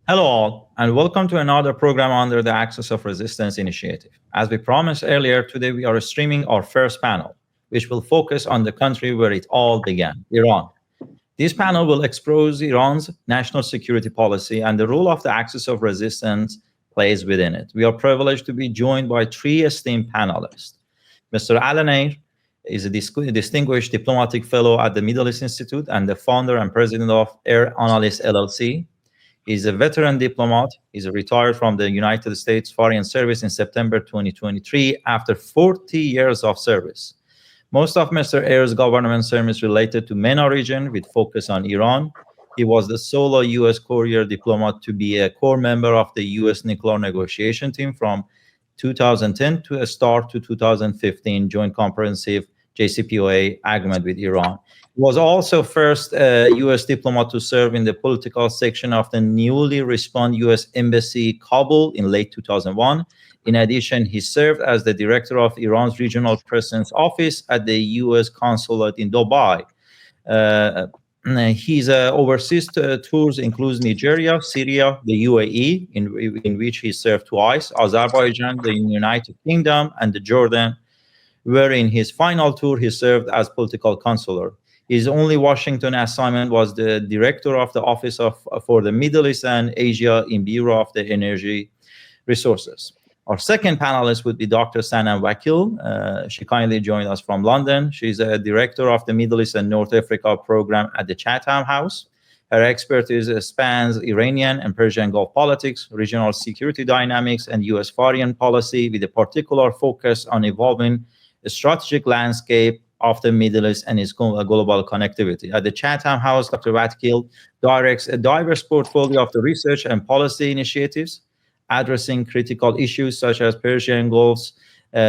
Hello all, and welcome to another program under the Axis of Resistance initiative. As we promised earlier, today we are streaming our first panel, which will focus on the country where it all began, Iran. This panel will expose Iran's national security policy and the role of the Axis of Resistance plays within it. We are privileged to be joined by three esteemed panelists. Mr. Alan Eyre is a distinguished diplomatic fellow at the Middle East Institute and the founder and president of Eyre Analyst LLC. He's a veteran diplomat. He's retired from the United States Foreign Service in September 2023 after 40 years of service. Most of Mr. Eyre's government service related to MENA region with focus on Iran. He was the solo U.S. courier diplomat to be a core member of the U.S. nuclear negotiation team from 2010 to a start to 2015 joint comprehensive JCPOA agreement with Iran. He was also first U.S. diplomat to serve in the political section of the newly respawned U.S. Embassy Kabul in late 2001. In addition, he served as the director of Iran's regional presence office at the U.S. consulate in Dubai. His overseas tours include Nigeria, Syria, the UAE, in which he served twice, Azerbaijan, the United Kingdom, and the Jordan, where in his final tour he served as political counselor. His only Washington assignment was the director of the Office for the Middle East and Asia in Bureau of the Energy Resources. Our second panelist would be Dr. Sanam Vakil. She kindly joined us from London. She's a director of the Middle East and North Africa program at the Chatham House. Her expertise spans Iranian and Persian Gulf politics, regional security dynamics, and U.S. foreign policy, with a particular focus on evolving the strategic landscape of the Middle East and its global connectivity. At the Chatham House, Dr. Vakil directs a diverse portfolio of the research and policy initiatives addressing critical issues such as Persian Gulf's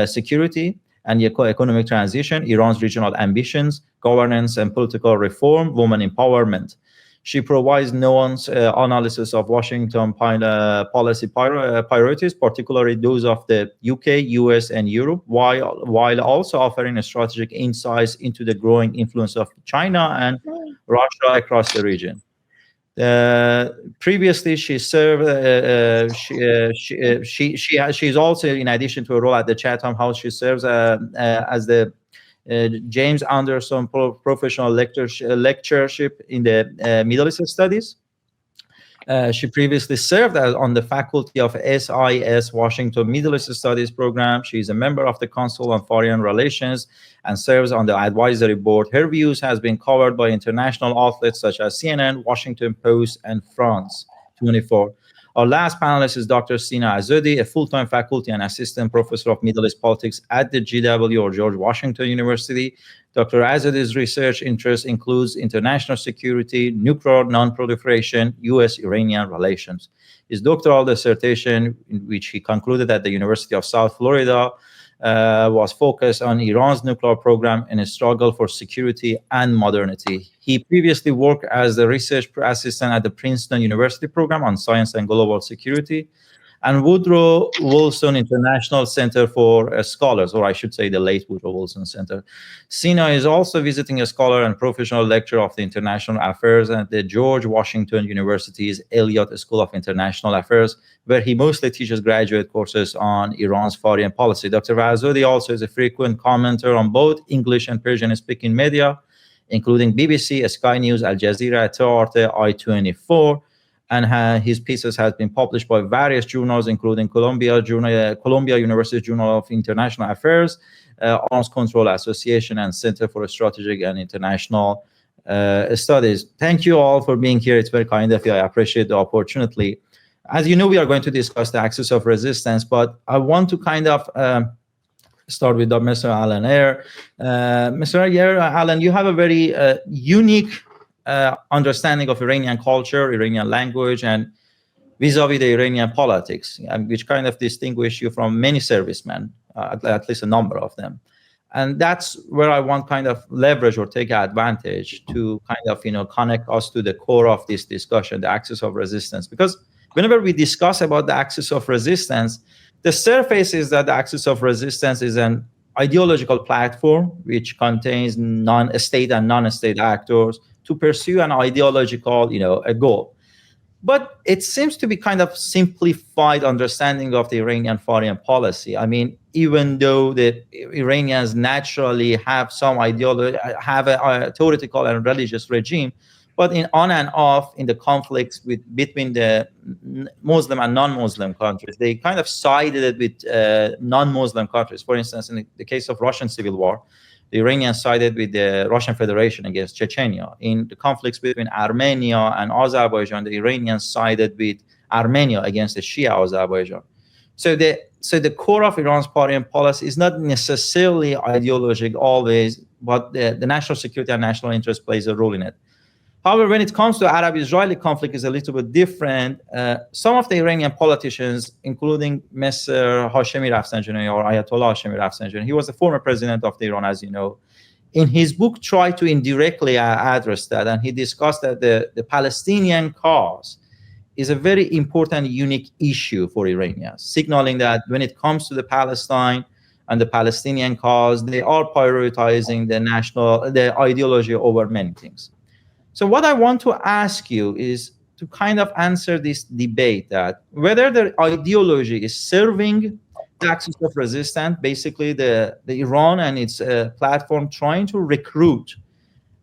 security and economic transition, Iran's regional ambitions, governance and political reform, women empowerment. She provides nuanced analysis of Washington policy priorities, particularly those of the UK, US, and Europe, while also offering strategic insights into the growing influence of China and Russia across the region. Previously, she served. She's also, in addition to a role at the Chatham House, she serves as the James Anderson Professional Lectureship in the Middle East Studies. She previously served on the faculty of SIS Washington Middle East Studies program. She is a member of the Council on Foreign Relations and serves on the advisory board. Her views has been covered by international outlets such as CNN, Washington Post, and France 24. Our last panelist is Dr. Sina Azadi, a full-time faculty and assistant professor of Middle East politics at the GW or George Washington University. Dr. Azadi's research interest includes international security, nuclear non-proliferation, U.S.-Iranian relations. His doctoral dissertation, in which he concluded at the University of South Florida, was focused on Iran's nuclear program and a struggle for security and modernity. He previously worked as the research assistant at the Princeton University program on science and global security, and Woodrow Wilson International Center for Scholars, or I should say the late Woodrow Wilson Center. Sina is also visiting a scholar and professional lecturer of the international affairs at the George Washington University's Elliott School of International Affairs, where he mostly teaches graduate courses on Iran's foreign policy. Dr. Azadi also is a frequent commenter on both English and Persian-speaking media, including BBC, Sky News, Al Jazeera, Arte, I-24, and his pieces have been published by various journals, including Columbia University Journal of International Affairs, Arms Control Association, and Center for Strategic and International Studies. Thank you all for being here. It's very kind of you. I appreciate the opportunity. As you know, we are going to discuss the axis of resistance, but I want to kind of start with Mr. Alan Eyre. Mr. Eyre, Alan, you have a very unique understanding of Iranian culture, Iranian language, and vis-a-vis the Iranian politics, which kind of distinguish you from many servicemen, at least a number of them. And that's where I want kind of leverage or take advantage to kind of, connect us to the core of this discussion, the axis of resistance. Because whenever we discuss about the axis of resistance, the surface is that the axis of resistance is an ideological platform which contains non-state and non-state actors to pursue an ideological, a goal. But it seems to be kind of simplified understanding of the Iranian foreign policy. I mean, even though the Iranians naturally have some ideology, have a theoretical and religious regime, but in on and off in the conflicts between the Muslim and non-Muslim countries, they kind of sided with non-Muslim countries. For instance, in the case of Russian Civil War, the Iranians sided with the Russian Federation against Chechnya. In the conflicts between Armenia and Azerbaijan, the Iranians sided with Armenia against the Shia Azerbaijan. So the core of Iran's foreign policy is not necessarily ideological always, but the national security and national interest plays a role in it. However, when it comes to Arab-Israeli conflict, is a little bit different. Some of the Iranian politicians, including Mr. Hashemi Rafsanjani or Ayatollah Hashemi Rafsanjani, he was the former president of Iran, as you know. In his book, tried to indirectly address that, and he discussed that the Palestinian cause is a very important, unique issue for Iranians, signaling that when it comes to the Palestine and the Palestinian cause, they are prioritizing the ideology over many things. So what I want to ask you is to kind of answer this debate that whether the ideology is serving the axis of resistance, basically the Iran and its platform trying to recruit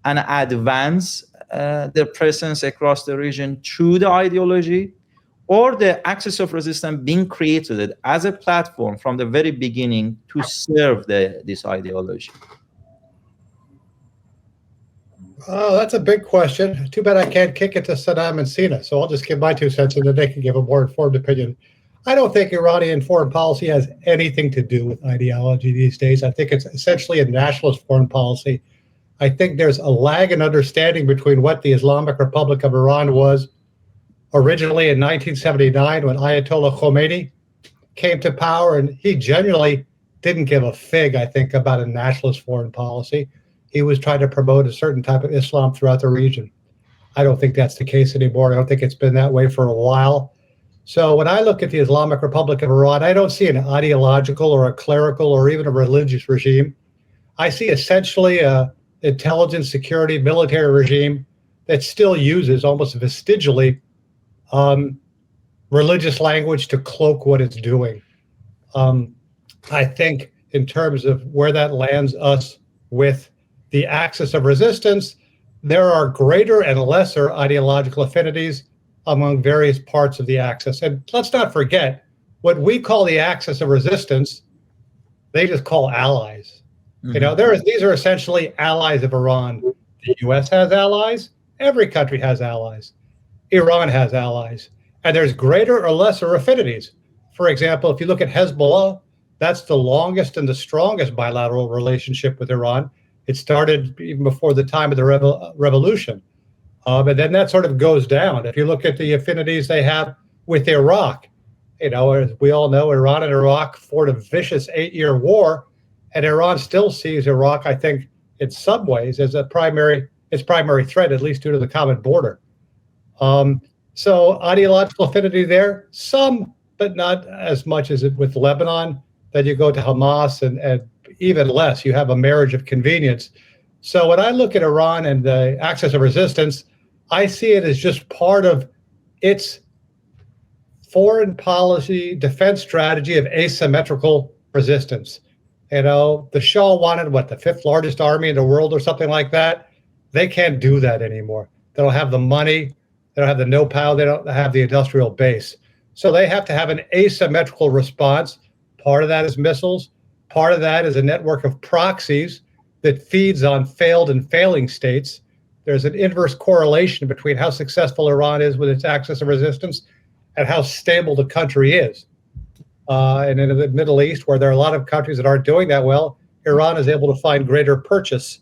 and advance their presence across the region through the ideology, or the axis of resistance being created as a platform from the very beginning to serve this ideology. Oh, that's a big question. Too bad I can't kick it to Saddam and Sina. So I'll just give my 2 cents and then they can give a more informed opinion. I don't think Iranian foreign policy has anything to do with ideology these days. I think it's essentially a nationalist foreign policy. I think there's a lag in understanding between what the Islamic Republic of Iran was originally in 1979 when Ayatollah Khomeini came to power, and he genuinely didn't give a fig, I think, about a nationalist foreign policy. He was trying to promote a certain type of Islam throughout the region. I don't think that's the case anymore. I don't think it's been that way for a while. So when I look at the Islamic Republic of Iran, I don't see an ideological or a clerical or even a religious regime. I see essentially a intelligence, security, military regime that still uses almost vestigially religious language to cloak what it's doing. I think in terms of where that lands us with the axis of resistance, there are greater and lesser ideological affinities among various parts of the axis. And let's not forget, what we call the axis of resistance, they just call allies. Mm-hmm. You know, these are essentially allies of Iran. The US has allies. Every country has allies. Iran has allies. And there's greater or lesser affinities. For example, if you look at Hezbollah, that's the longest and the strongest bilateral relationship with Iran. It started even before the time of the revolution. But then that sort of goes down. If you look at the affinities they have with Iraq, you know, as we all know, Iran and Iraq fought a vicious 8-year war, and Iran still sees Iraq, I think, in some ways as its primary threat, at least due to the common border. So ideological affinity there, some, but not as much as with Lebanon. Then you go to Hamas and even less. You have a marriage of convenience. So when I look at Iran and the axis of resistance, I see it as just part of its foreign policy defense strategy of asymmetrical resistance. You know, the Shah wanted, the 5th largest army in the world or something like that. They can't do that anymore. They don't have the money. They don't have the know-how. They don't have the industrial base. So they have to have an asymmetrical response. Part of that is missiles. Part of that is a network of proxies that feeds on failed and failing states. There's an inverse correlation between how successful Iran is with its axis of resistance and how stable the country is. And in the Middle East, where there are a lot of countries that aren't doing that well, Iran is able to find greater purchase.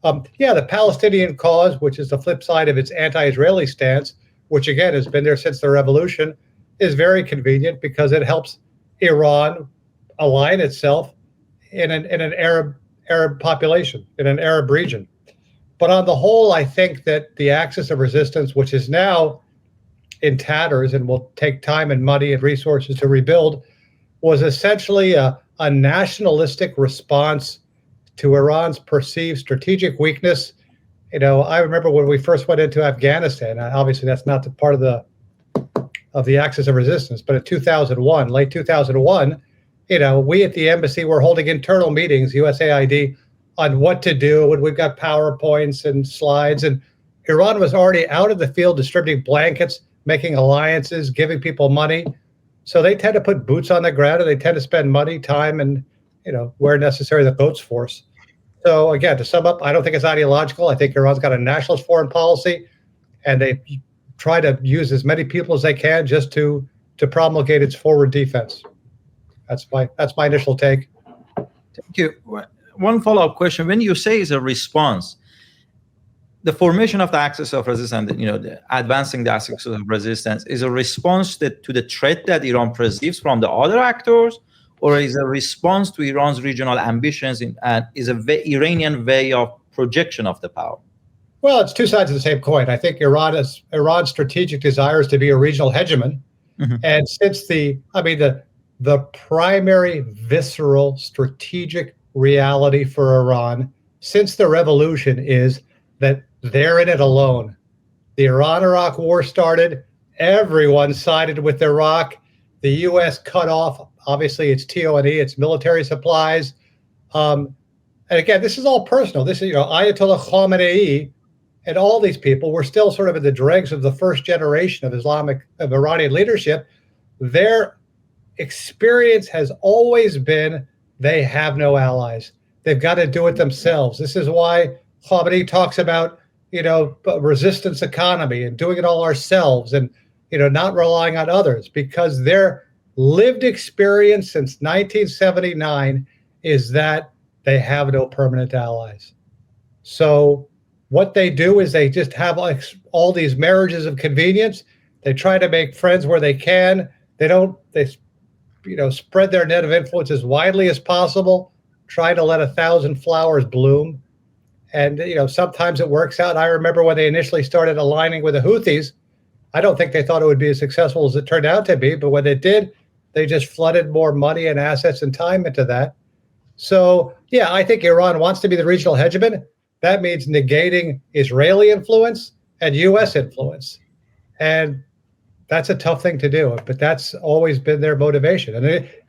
The Palestinian cause, which is the flip side of its anti-Israeli stance, which again has been there since the revolution, is very convenient because it helps Iran align itself in an Arab population, in an Arab region. But on the whole, I think that the axis of resistance, which is now in tatters and will take time and money and resources to rebuild, was essentially a nationalistic response to Iran's perceived strategic weakness. You know, I remember when we first went into Afghanistan, obviously that's not the part of the of the axis of resistance. But in 2001, late 2001, we at the embassy were holding internal meetings, USAID, on what to do. And we've got PowerPoints and slides. And Iran was already out of the field distributing blankets, making alliances, giving people money. So they tend to put boots on the ground, and they tend to spend money, time, and where necessary, the votes force. So again, to sum up, I don't think it's ideological. I think Iran's got a nationalist foreign policy, and they try to use as many people as they can just to promulgate its forward defense. That's my initial take. Thank you. One follow-up question: when you say it's a response, the formation of the axis of resistance, advancing the axis of resistance, is a response to the threat that Iran perceives from the other actors, or is a response to Iran's regional ambitions and is Iranian way of projection of the power? Well, it's two sides of the same coin. I think Iran's strategic desire is to be a regional hegemon, and since the primary visceral strategic reality for Iran since the revolution is that they're in it alone. The Iran-Iraq war started. Everyone sided with Iraq. The U.S. cut off, obviously, its TO&E, its military supplies. And again, this is all personal. This is, Ayatollah Khamenei and all these people were still sort of in the dregs of the first generation of Iranian leadership. Their experience has always been they have no allies. They've got to do it themselves. This is why Khamenei talks about, resistance economy and doing it all ourselves and, not relying on others, because their lived experience since 1979 is that they have no permanent allies. So what they do is they just have all these marriages of convenience. They try to make friends where they can. They spread their net of influence as widely as possible, try to let 1,000 flowers bloom. And, sometimes it works out. I remember when they initially started aligning with the Houthis, I don't think they thought it would be as successful as it turned out to be. But when it did, they just flooded more money and assets and time into that. So, yeah, I think Iran wants to be the regional hegemon. That means negating Israeli influence and U.S. influence. And that's a tough thing to do. But that's always been their motivation.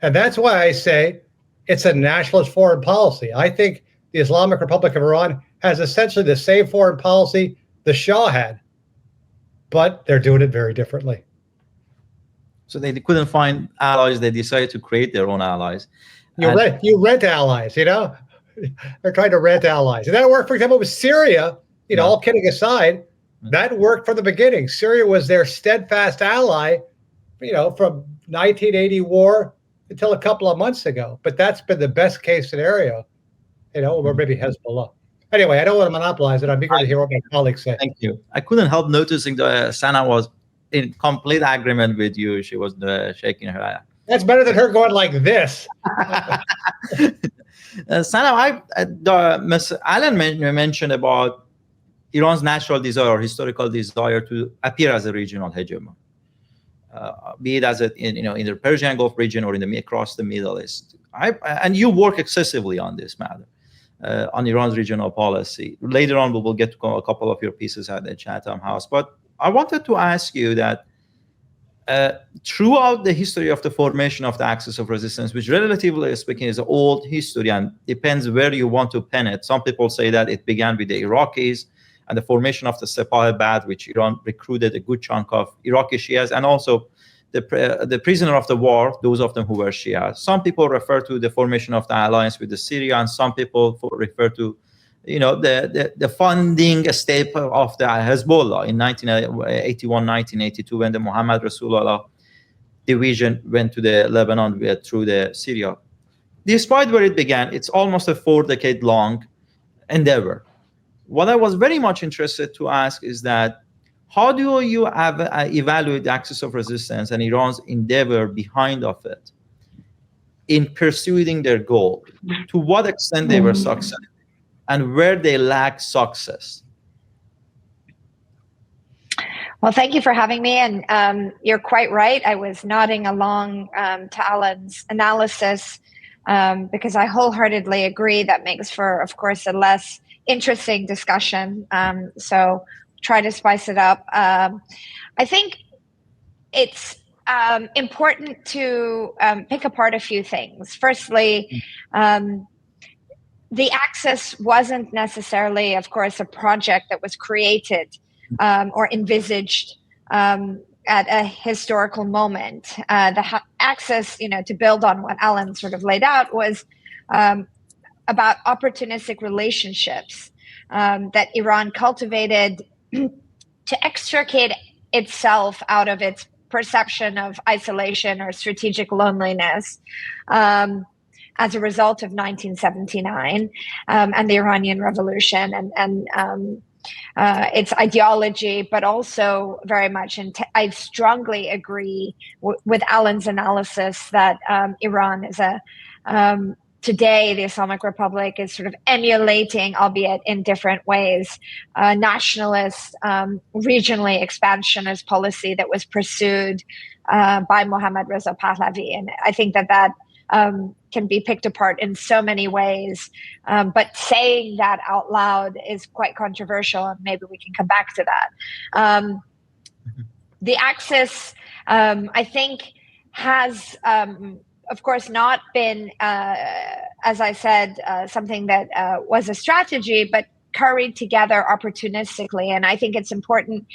And that's why I say it's a nationalist foreign policy. I think the Islamic Republic of Iran has essentially the same foreign policy the Shah had, but they're doing it very differently. So they couldn't find allies. They decided to create their own allies. You rent allies, They're trying to rent allies. And that worked, for example, with Syria, all kidding aside, that worked from the beginning. Syria was their steadfast ally, from 1980 war until a couple of months ago. But that's been the best case scenario, or maybe Hezbollah. Anyway, I don't want to monopolize it. I'm eager to hear what my colleagues say. Thank you. I couldn't help noticing that Sana was in complete agreement with you. She was shaking her head. That's better than her going like this. Sana, Ms. Allen mentioned about Iran's natural desire or historical desire to appear as a regional hegemon, be it as in the Persian Gulf region or across the Middle East. And you work excessively on this matter, on Iran's regional policy. Later on, we will get to a couple of your pieces at the Chatham House. But I wanted to ask you that throughout the history of the formation of the axis of resistance, which relatively speaking is an old history and depends where you want to pen it. Some people say that it began with the Iraqis and the formation of the Sepah Ba'ath, which Iran recruited a good chunk of Iraqi Shias, and also the prisoner of the war, those of them who were Shia. Some people refer to the formation of the alliance with the Syria, and some people refer to, the funding step of the Hezbollah in 1981, 1982, when the Muhammad Rasulullah division went to the Lebanon through the Syria. Despite where it began, it's almost a 4-decade-long endeavor. What I was very much interested to ask is that how do you evaluate the axis of resistance and Iran's endeavor behind of it in pursuing their goal? To what extent they were successful and where they lacked success? Well, thank you for having me. And you're quite right. I was nodding along to Alan's analysis because I wholeheartedly agree that makes for, of course, a less interesting discussion. So try to spice it up. I think it's important to pick apart a few things. Firstly, the Axis wasn't necessarily, of course, a project that was created or envisaged at a historical moment. The Axis, to build on what Alan sort of laid out, was about opportunistic relationships that Iran cultivated to extricate itself out of its perception of isolation or strategic loneliness as a result of 1979 and the Iranian Revolution and its ideology, but also very much, I strongly agree with Alan's analysis that Iran is today, the Islamic Republic is sort of emulating, albeit in different ways, nationalist, regionally expansionist policy that was pursued by Mohammad Reza Pahlavi. And I think that can be picked apart in so many ways. But saying that out loud is quite controversial, and maybe we can come back to that. The Axis, I think, has of course, not been, as I said, something that was a strategy, but carried together opportunistically. And I think it's important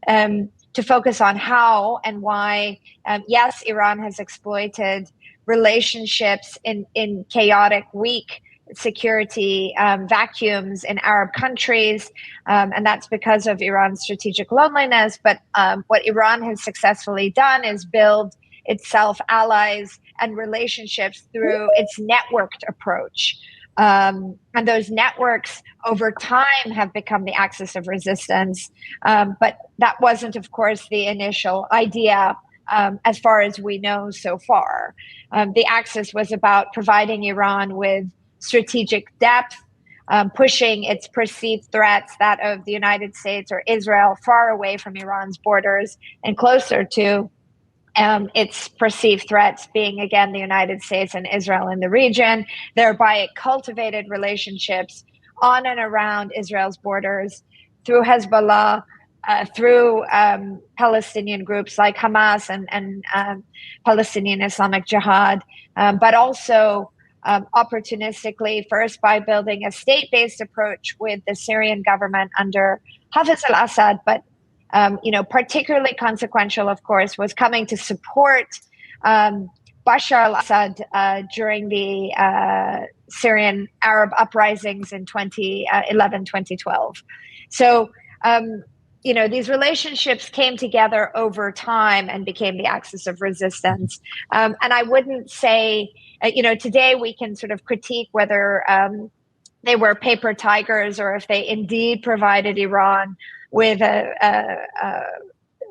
to focus on how and why. Yes, Iran has exploited relationships in chaotic, weak security vacuums in Arab countries, and that's because of Iran's strategic loneliness. But what Iran has successfully done is build itself allies and relationships through its networked approach. And those networks over time have become the axis of resistance. But that wasn't, of course, the initial idea as far as we know so far. The axis was about providing Iran with strategic depth, pushing its perceived threats, that of the United States or Israel, far away from Iran's borders and closer to its perceived threats being, again, the United States and Israel in the region. Thereby, it cultivated relationships on and around Israel's borders through Hezbollah, through Palestinian groups like Hamas and Palestinian Islamic Jihad, but also opportunistically, first by building a state-based approach with the Syrian government under Hafez al-Assad, but particularly consequential, of course, was coming to support Bashar al-Assad during the Syrian Arab uprisings in 2011, 2012. So, these relationships came together over time and became the axis of resistance. And I wouldn't say, today we can sort of critique whether they were paper tigers or if they indeed provided Iran with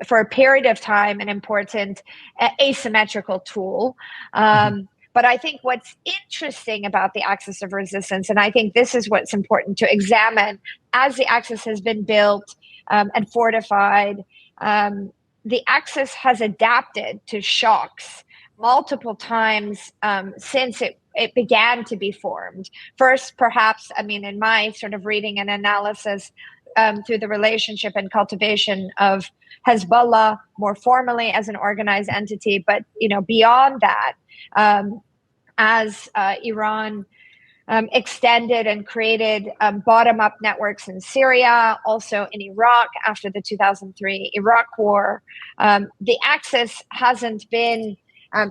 for a period of time, an important asymmetrical tool. But I think what's interesting about the axis of resistance, and I think this is what's important to examine as the axis has been built and fortified, the axis has adapted to shocks multiple times since it began to be formed. First, perhaps, in my sort of reading and analysis, through the relationship and cultivation of Hezbollah more formally as an organized entity, but beyond that, as Iran extended and created bottom-up networks in Syria, also in Iraq after the 2003 Iraq War, the axis hasn't been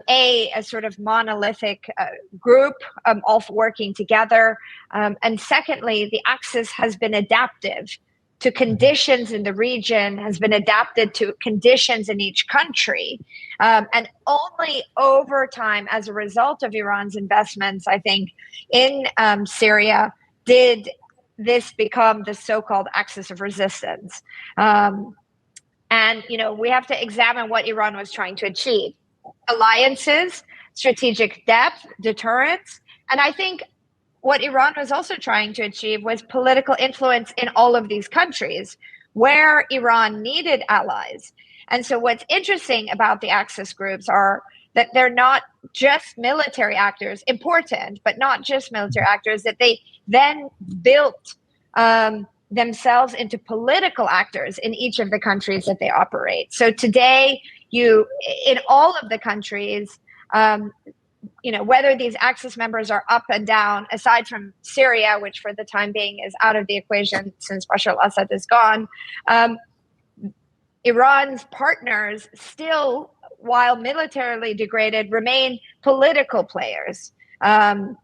a sort of monolithic group all working together, and secondly, the axis has been adaptive to conditions in the region, has been adapted to conditions in each country. And only over time, as a result of Iran's investments, I think, in Syria, did this become the so-called axis of resistance. And, we have to examine what Iran was trying to achieve. Alliances, strategic depth, deterrence. And I think what Iran was also trying to achieve was political influence in all of these countries where Iran needed allies. And so what's interesting about the Axis groups are that they're not just military actors, important, but not just military actors, that they then built themselves into political actors in each of the countries that they operate. So today, in all of the countries, whether these Axis members are up and down, aside from Syria, which for the time being is out of the equation since Bashar al-Assad is gone, Iran's partners still, while militarily degraded, remain political players. And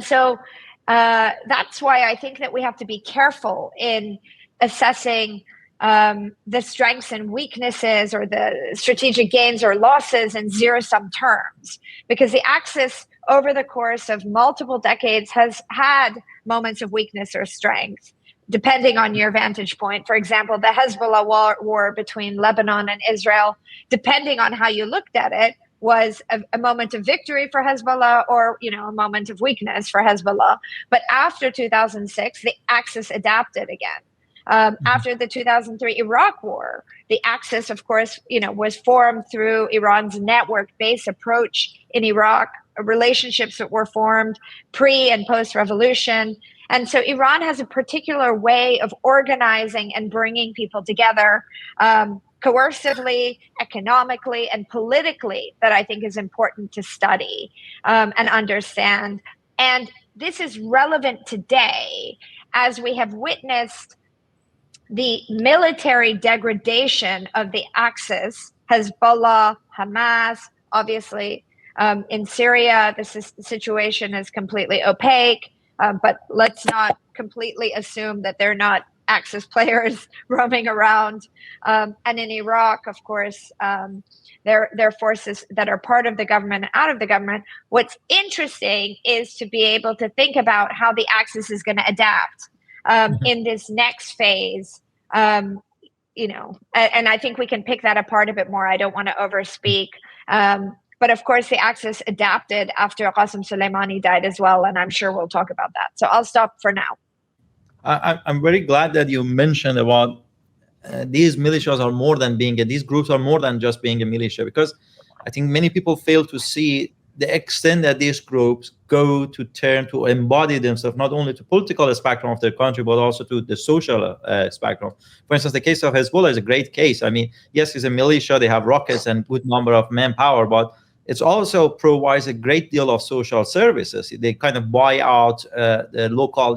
so that's why I think that we have to be careful in assessing the strengths and weaknesses or the strategic gains or losses in zero-sum terms, because the Axis over the course of multiple decades has had moments of weakness or strength, depending on your vantage point. For example, the Hezbollah war between Lebanon and Israel, depending on how you looked at it, was a moment of victory for Hezbollah or, a moment of weakness for Hezbollah. But after 2006, the Axis adapted again. After the 2003 Iraq war, the Axis, of course, was formed through Iran's network-based approach in Iraq, relationships that were formed pre and post-revolution. And so Iran has a particular way of organizing and bringing people together coercively, economically, and politically that I think is important to study and understand. And this is relevant today as we have witnessed the military degradation of the Axis, Hezbollah, Hamas, obviously in Syria, the situation is completely opaque, but let's not completely assume that they're not Axis players roaming around. And in Iraq, of course, there are forces that are part of the government and out of the government. What's interesting is to be able to think about how the Axis is going to adapt in this next phase, and I think we can pick that apart a bit more. I don't want to overspeak. But of course, the Axis adapted after Qasem Soleimani died as well, and I'm sure we'll talk about that. So I'll stop for now. I'm very glad that you mentioned about these militias are more than these groups are more than just being a militia, because I think many people fail to see the extent that these groups go to turn to embody themselves not only to political spectrum of their country, but also to the social spectrum. For instance, the case of Hezbollah is a great case. I mean, yes, it's a militia, they have rockets and good number of manpower, but it also provides a great deal of social services. They kind of buy out the local,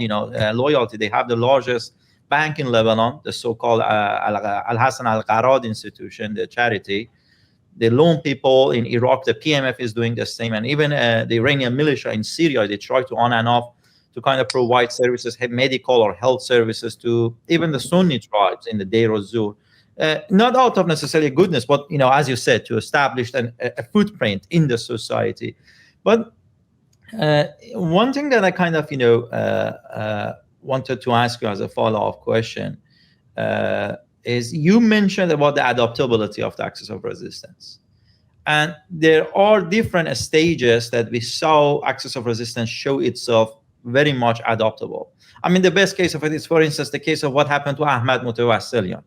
loyalty. They have the largest bank in Lebanon, the so-called Al-Hassan Al-Qarad institution, the charity. They loan people in Iraq. The PMF is doing the same. And even the Iranian militia in Syria, they try to on and off to kind of provide services, medical or health services to even the Sunni tribes in the Deir az-Zur. Not out of necessarily goodness, but, as you said, to establish a footprint in the society. But one thing that I kind of, wanted to ask you as a follow-up question is you mentioned about the adaptability of the axis of resistance. And there are different stages that we saw axis of resistance show itself very much adaptable. I mean, the best case of it is, for instance, the case of what happened to Ahmad Mutawassilian.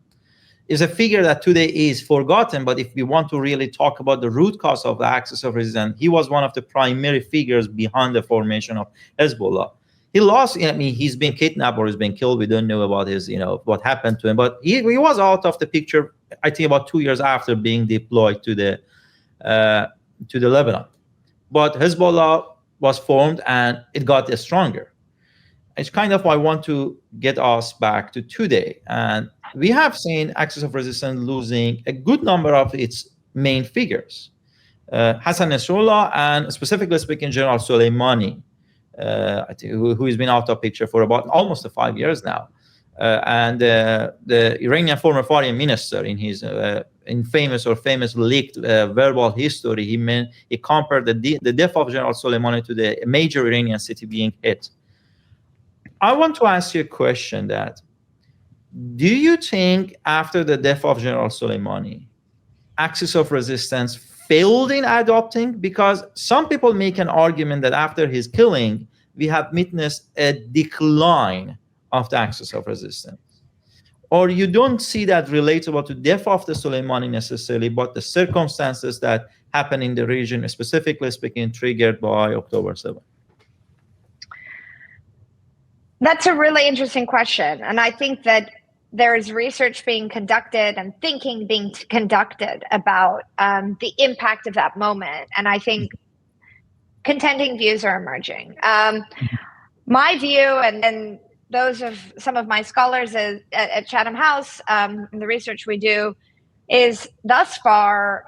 Is a figure that today is forgotten, but if we want to really talk about the root cause of the axis of resistance, he was one of the primary figures behind the formation of Hezbollah. He lost, he's been kidnapped or he's been killed. We don't know about his, what happened to him, but he was out of the picture, I think, about 2 years after being deployed to the Lebanon. But Hezbollah was formed and it got stronger. It's kind of why I want to get us back to today. And we have seen axis of resistance losing a good number of its main figures. Hassan Nasrallah, and specifically speaking, General Soleimani, I think, who has been out of picture for about almost 5 years now. And the Iranian former foreign minister, in his famous leaked verbal history, he compared the death of General Soleimani to the major Iranian city being hit. I want to ask you a question that, do you think after the death of General Soleimani, axis of resistance failed in adopting? Because some people make an argument that after his killing, we have witnessed a decline of the axis of resistance. Or you don't see that relatable to death of the Soleimani necessarily, but the circumstances that happen in the region, specifically speaking, triggered by October 7th? That's a really interesting question. And I think that there's research being conducted and thinking being conducted about the impact of that moment. And I think contending views are emerging. My view, and those of some of my scholars at Chatham House, and the research we do, is thus far,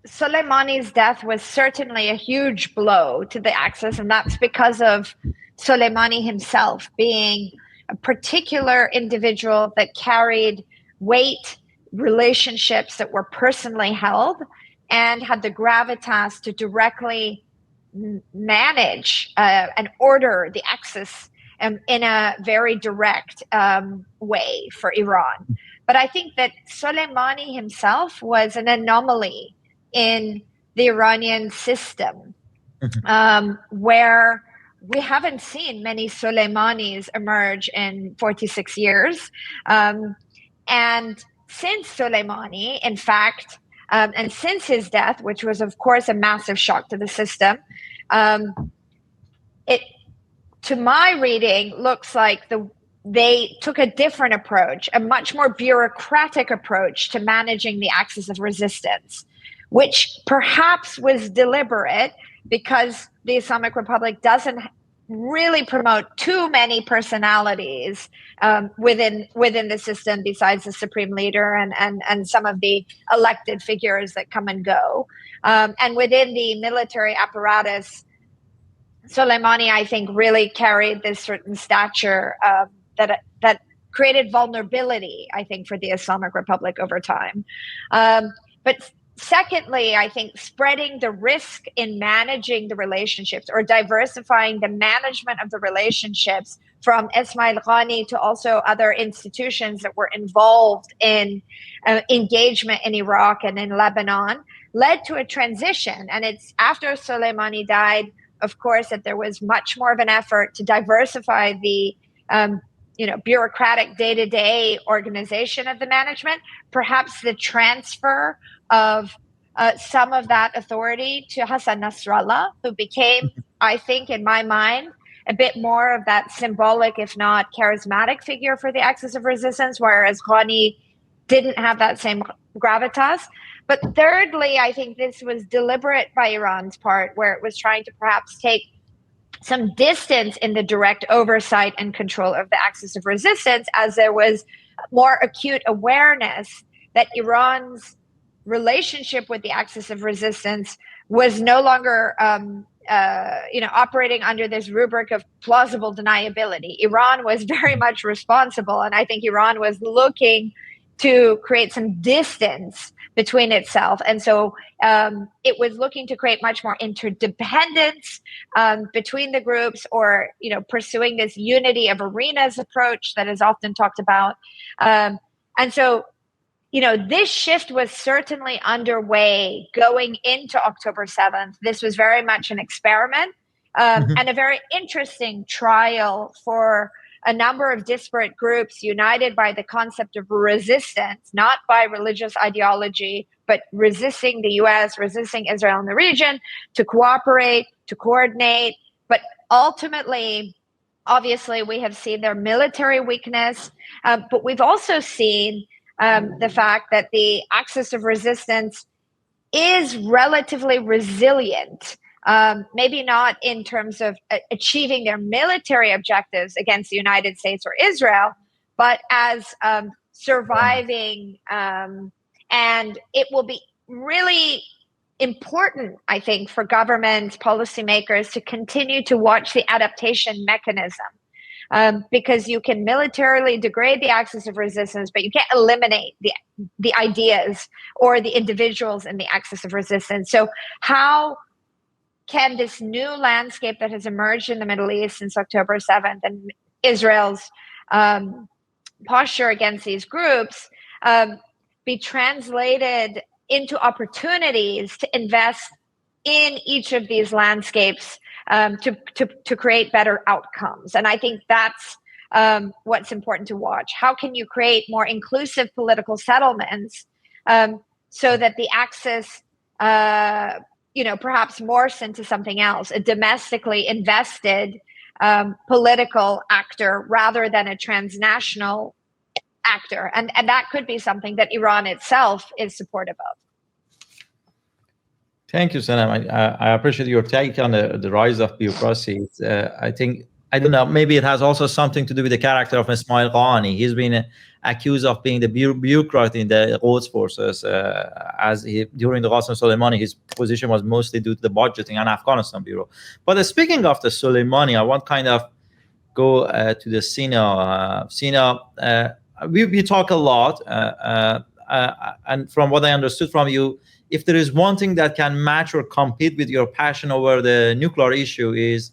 Soleimani's death was certainly a huge blow to the Axis, and that's because of Soleimani himself being a particular individual that carried weight, relationships that were personally held, and had the gravitas to directly manage and order the Axis in a very direct way for Iran. But I think that Soleimani himself was an anomaly in the Iranian system, where we haven't seen many Soleimanis emerge in 46 years. And since Soleimani, in fact, and since his death, which was, of course, a massive shock to the system, it, to my reading, looks like they took a different approach, a much more bureaucratic approach to managing the axis of resistance, which perhaps was deliberate because the Islamic Republic doesn't really promote too many personalities within the system besides the supreme leader and some of the elected figures that come and go. And within the military apparatus, Soleimani, I think, really carried this certain stature that created vulnerability, I think, for the Islamic Republic over time. But secondly, I think spreading the risk in managing the relationships or diversifying the management of the relationships from Ismail Ghani to also other institutions that were involved in engagement in Iraq and in Lebanon led to a transition. And it's after Soleimani died, of course, that there was much more of an effort to diversify the bureaucratic day-to-day organization of the management, perhaps the transfer of some of that authority to Hassan Nasrallah, who became, I think, in my mind, a bit more of that symbolic, if not charismatic figure for the axis of resistance, whereas Ghani didn't have that same gravitas. But thirdly, I think this was deliberate by Iran's part, where it was trying to perhaps take some distance in the direct oversight and control of the axis of resistance, as there was more acute awareness that Iran's relationship with the axis of resistance was no longer operating under this rubric of plausible deniability. Iran was very much responsible, and I think Iran was looking to create some distance between itself. And so it was looking to create much more interdependence between the groups, or, pursuing this unity of arenas approach that is often talked about. And so, this shift was certainly underway going into October 7th. This was very much an experiment and a very interesting trial for a number of disparate groups united by the concept of resistance, not by religious ideology, but resisting the US, resisting Israel in the region, to cooperate, to coordinate. But ultimately, obviously, we have seen their military weakness, but we've also seen the fact that the axis of resistance is relatively resilient. Maybe not in terms of achieving their military objectives against the United States or Israel, but as surviving. And it will be really important, I think, for governments, policymakers to continue to watch the adaptation mechanism. Because you can militarily degrade the axis of resistance, but you can't eliminate the ideas or the individuals in the axis of resistance. So how can this new landscape that has emerged in the Middle East since October 7th and Israel's posture against these groups be translated into opportunities to invest in each of these landscapes to create better outcomes? And I think that's what's important to watch. How can you create more inclusive political settlements so that the axis perhaps morphs into something else, a domestically invested political actor rather than a transnational actor. And that could be something that Iran itself is supportive of. Thank you, Sanam. I appreciate your take on the rise of bureaucracy. I think, I don't know, maybe it has also something to do with the character of Ismail Qani. He's been accused of being the bureaucrat in the Quds forces, during the Qasem Soleimani, his position was mostly due to the budgeting and Afghanistan bureau. But speaking of the Soleimani, I want kind of go to the Sina. Sina, we talk a lot, and from what I understood from you, if there is one thing that can match or compete with your passion over the nuclear issue is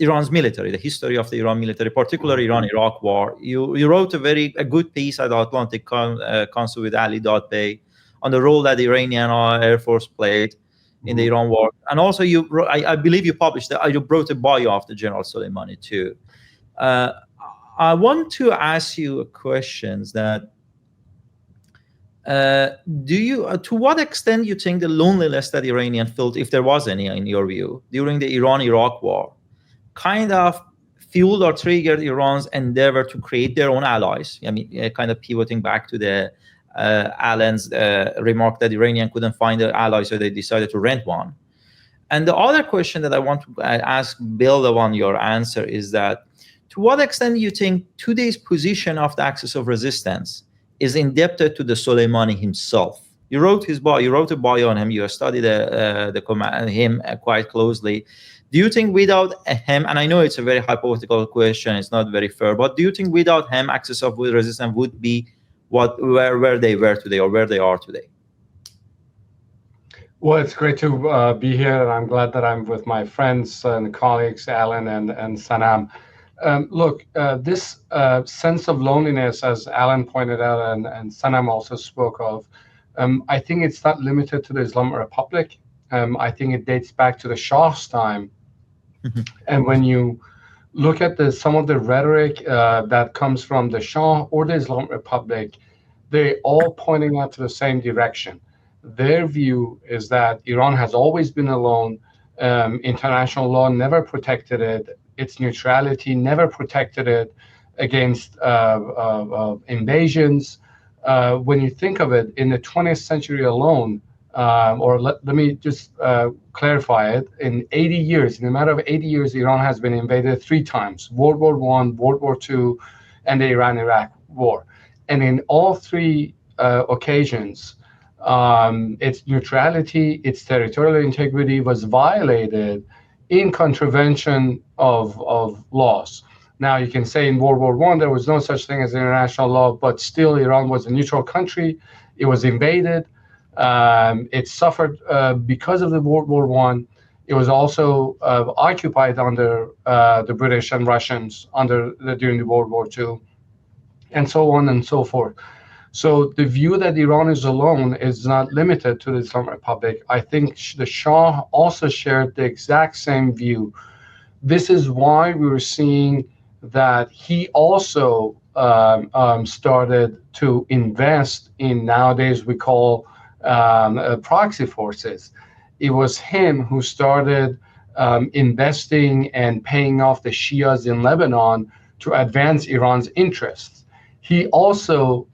Iran's military, the history of the Iran military, particularly Iran-Iraq war. You wrote a good piece at the Atlantic Council with Ali Dadbeh on the role that the Iranian Air Force played in the Iran war. And also I believe you published that you wrote a bio of the General Soleimani too. I want to ask you questions that to what extent you think the loneliness that Iranian felt, if there was any in your view, during the Iran-Iraq war, kind of fueled or triggered Iran's endeavor to create their own allies? I mean, kind of pivoting back to the Allen's remark that Iranian couldn't find an ally, so they decided to rent one. And the other question that I want to ask, build on your answer, is that to what extent you think today's position of the axis of resistance is indebted to the Soleimani himself? You wrote his bio. You wrote a bio on him. You studied him quite closely. Do you think without him, and I know it's a very hypothetical question, it's not very fair, but do you think without him, axis of resistance would be where they were today, or where they are today? Well, it's great to be here, and I'm glad that I'm with my friends and colleagues, Alan and Sanam. Look, this sense of loneliness, as Alan pointed out and Sanam also spoke of, I think it's not limited to the Islamic Republic. I think it dates back to the Shah's time. And when you look at some of the rhetoric that comes from the Shah or the Islamic Republic, they're all pointing out to the same direction. Their view is that Iran has always been alone. International law never protected it. Its neutrality never protected it against invasions. When you think of it, in the 20th century alone, let me just clarify it, in a matter of 80 years, Iran has been invaded 3 times: World War I, World War II, and the Iran-Iraq War. And in all 3 occasions, its neutrality, its territorial integrity was violated in contravention of laws. Now, you can say in World War I, there was no such thing as international law, but still Iran was a neutral country. It was invaded. It suffered because of the World War I. It was also occupied under the British and Russians during the World War II, and so on and so forth. So the view that Iran is alone is not limited to the Islamic Republic. I think the Shah also shared the exact same view. This is why we were seeing that he also started to invest in, nowadays we call proxy forces. It was him who started investing and paying off the Shias in Lebanon to advance Iran's interests. He also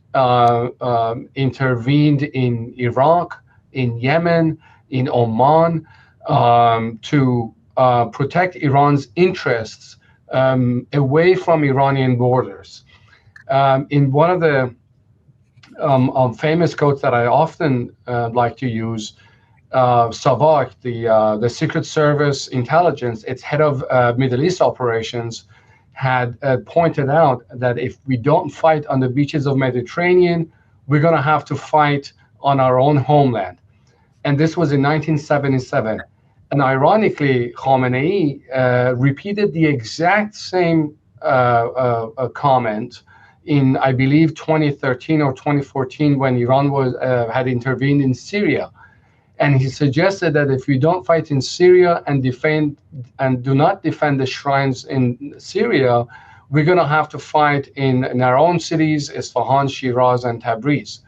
intervened in Iraq, in Yemen, in Oman, to protect Iran's interests away from Iranian borders. In one of the famous quotes that I often like to use, Savak, the Secret Service intelligence, its head of Middle East operations, had pointed out that if we don't fight on the beaches of Mediterranean, we're going to have to fight on our own homeland. And this was in 1977. And ironically, Khamenei repeated the exact same comment in, I believe, 2013 or 2014, when Iran had intervened in Syria. And he suggested that if we don't fight in Syria and do not defend the shrines in Syria, we're going to have to fight in our own cities, Isfahan, Shiraz, and Tabriz.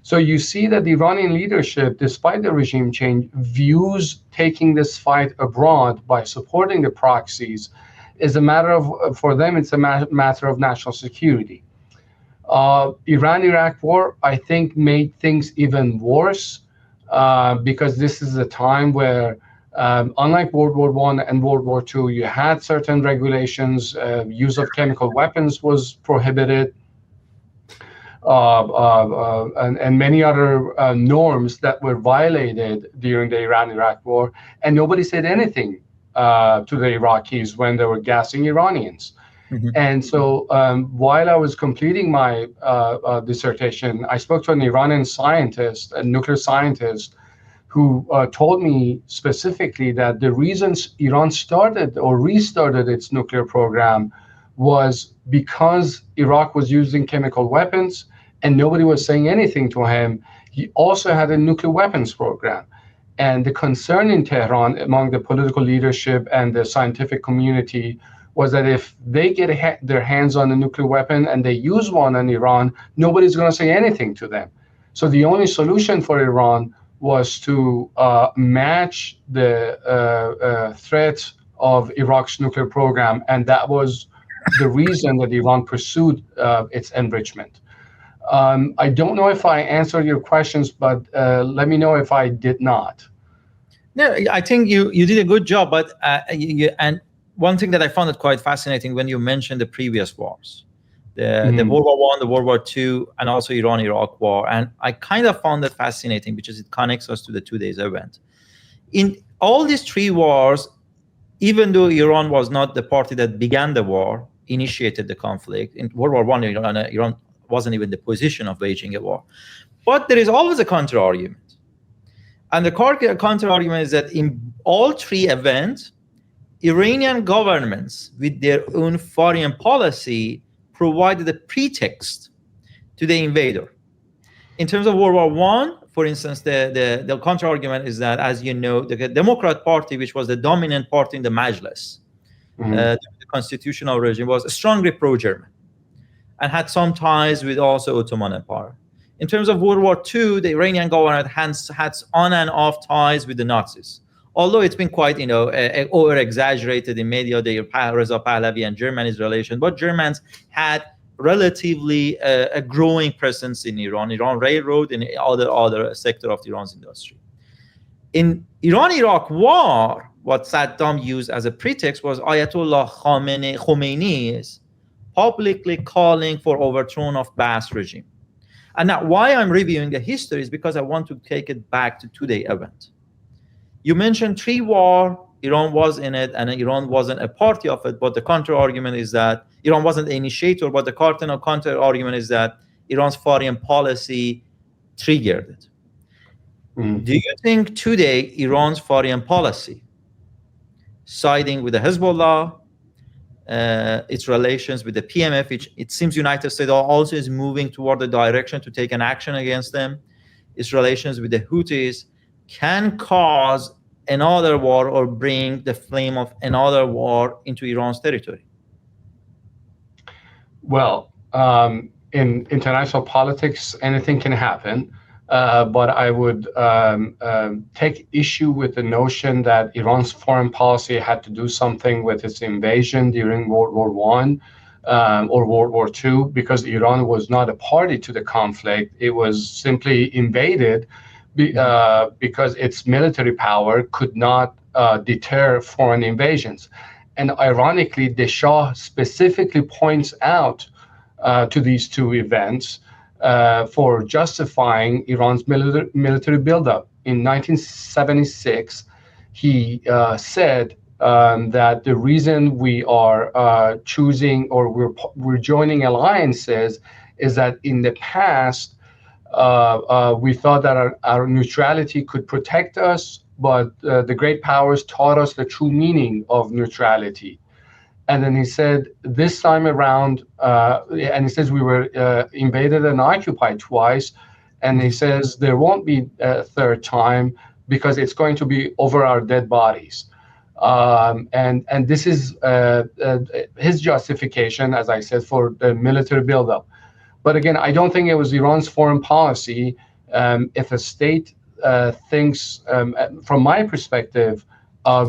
So you see that the Iranian leadership, despite the regime change, views taking this fight abroad by supporting the proxies is a matter of, for them, it's a matter of national security. Iran-Iraq war, I think, made things even worse because this is a time where, unlike World War I and World War II, you had certain regulations, use of chemical weapons was prohibited, and many other norms that were violated during the Iran-Iraq war, and nobody said anything to the Iraqis when they were gassing Iranians. Mm-hmm. And so while I was completing my dissertation, I spoke to an Iranian scientist, a nuclear scientist, who told me specifically that the reasons Iran started or restarted its nuclear program was because Iraq was using chemical weapons and nobody was saying anything to him. He also had a nuclear weapons program. And the concern in Tehran among the political leadership and the scientific community was that if they get their hands on a nuclear weapon and they use one on Iran, nobody's going to say anything to them. So the only solution for Iran was to match the threat of Iraq's nuclear program, and that was the reason that Iran pursued its enrichment. I don't know if I answered your questions, but let me know if I did not. No, I think you did a good job, but and one thing that I found it quite fascinating when you mentioned the previous wars, the World War I, the World War II, and also Iran-Iraq war, and I kind of found that fascinating because it connects us to the 2 days event. In all these three wars, even though Iran was not the party that began the war, initiated the conflict, in World War I, Iran wasn't even in the position of waging a war. But there is always a counter-argument. And the counter-argument is that in all three events, Iranian governments, with their own foreign policy, provided a pretext to the invader. In terms of World War I, for instance, the counter-argument is that, as you know, the Democrat Party, which was the dominant party in the Majlis, the constitutional regime, was strongly pro-German and had some ties with also Ottoman Empire. In terms of World War II, the Iranian government had on and off ties with the Nazis. Although it's been quite, over-exaggerated in media, the Reza Pahlavi and Germany's relation, but Germans had relatively a growing presence in Iran Railroad, and other sector of Iran's industry. In Iran-Iraq war, what Saddam used as a pretext was Ayatollah Khomeini's publicly calling for overthrow of Ba'ath regime. And now why I'm reviewing the history is because I want to take it back to today's event. You mentioned three wars, Iran was in it, and Iran wasn't a party of it, but the counter-argument is that Iran wasn't the initiator, but the counter-argument is that Iran's foreign policy triggered it. Do you think today Iran's foreign policy, siding with the Hezbollah, its relations with the PMF, which it seems United States also is moving toward the direction to take an action against them, its relations with the Houthis, can cause another war or bring the flame of another war into Iran's territory? Well, in international politics, anything can happen. But I would take issue with the notion that Iran's foreign policy had to do something with its invasion during World War I or World War II, because Iran was not a party to the conflict. It was simply invaded because its military power could not deter foreign invasions. And ironically, the Shah specifically points out to these two events for justifying Iran's military buildup. In 1976, he said that the reason we are choosing or we're joining alliances is that in the past, we thought that our neutrality could protect us, but the great powers taught us the true meaning of neutrality. And then he said, this time around, and he says we were invaded and occupied twice. And he says there won't be a third time because it's going to be over our dead bodies. And this is his justification, as I said, for the military buildup. But again, I don't think it was Iran's foreign policy If a state thinks, from my perspective,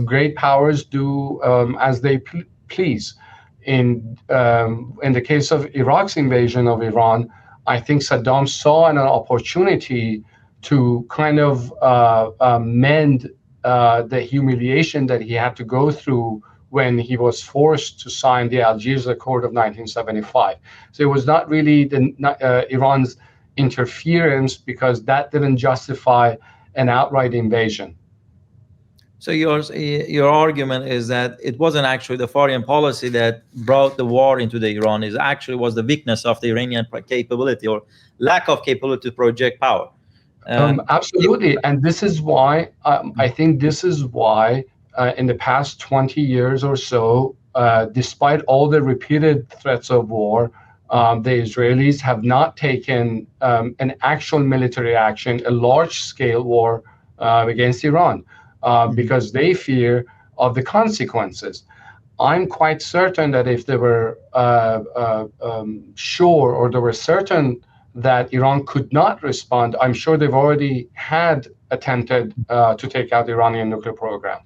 great powers do as they please. In the case of Iraq's invasion of Iran, I think Saddam saw an opportunity to kind of mend the humiliation that he had to go through when he was forced to sign the Algiers Accord of 1975. So it was not really Iran's interference, because that didn't justify an outright invasion. So your argument is that it wasn't actually the foreign policy that brought the war into the Iran. It actually was the weakness of the Iranian capability or lack of capability to project power. Absolutely, and this is why I think this is why in the past 20 years or so, despite all the repeated threats of war, the Israelis have not taken an actual military action, a large-scale war against Iran, because they fear of the consequences. I'm quite certain that if they were sure, or they were certain that Iran could not respond, I'm sure they've already had attempted to take out the Iranian nuclear program.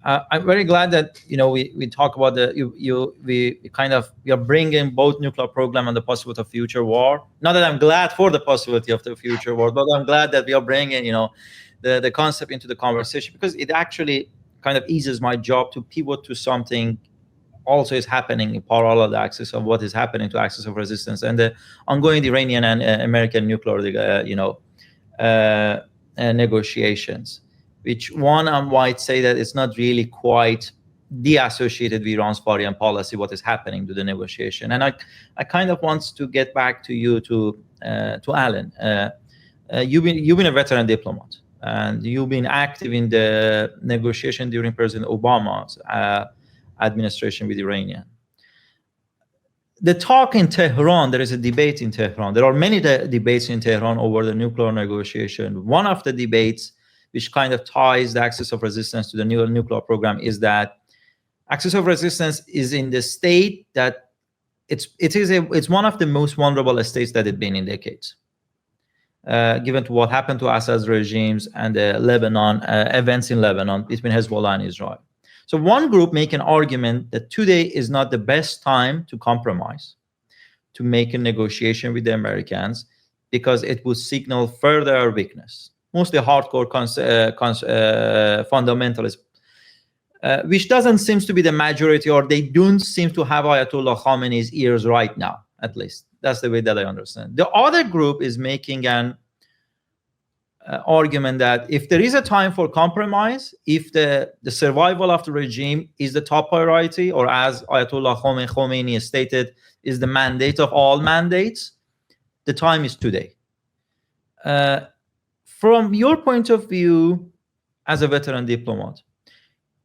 I'm very glad that we talk about we are bringing both nuclear program and the possibility of future war. Not that I'm glad for the possibility of the future war, but I'm glad that we are bringing the concept into the conversation, because it actually kind of eases my job to pivot to something also is happening in parallel the axis of what is happening to axis of resistance and the ongoing Iranian and American nuclear negotiations, which one I might say that it's not really quite de-associated with Iran's foreign policy, what is happening to the negotiation. And I kind of want to get back to you, to Alan. You've been a veteran diplomat, and you've been active in the negotiation during President Obama's administration with Iranian. The talk in Tehran, there is a debate in Tehran. There are many debates in Tehran over the nuclear negotiation. One of the debates which kind of ties the axis of resistance to the new nuclear program is that axis of resistance is in the state that it's one of the most vulnerable states that it's been in decades, given to what happened to Assad's regimes and the Lebanon events in Lebanon between Hezbollah and Israel. So one group make an argument that today is not the best time to compromise, to make a negotiation with the Americans, because it would signal further weakness, mostly hardcore fundamentalists, which doesn't seem to be the majority, or they don't seem to have Ayatollah Khamenei's ears right now, at least. That's the way that I understand. The other group is making an argument that if there is a time for compromise, if the survival of the regime is the top priority, or as Ayatollah Khomeini stated, is the mandate of all mandates, the time is today. From your point of view as a veteran diplomat,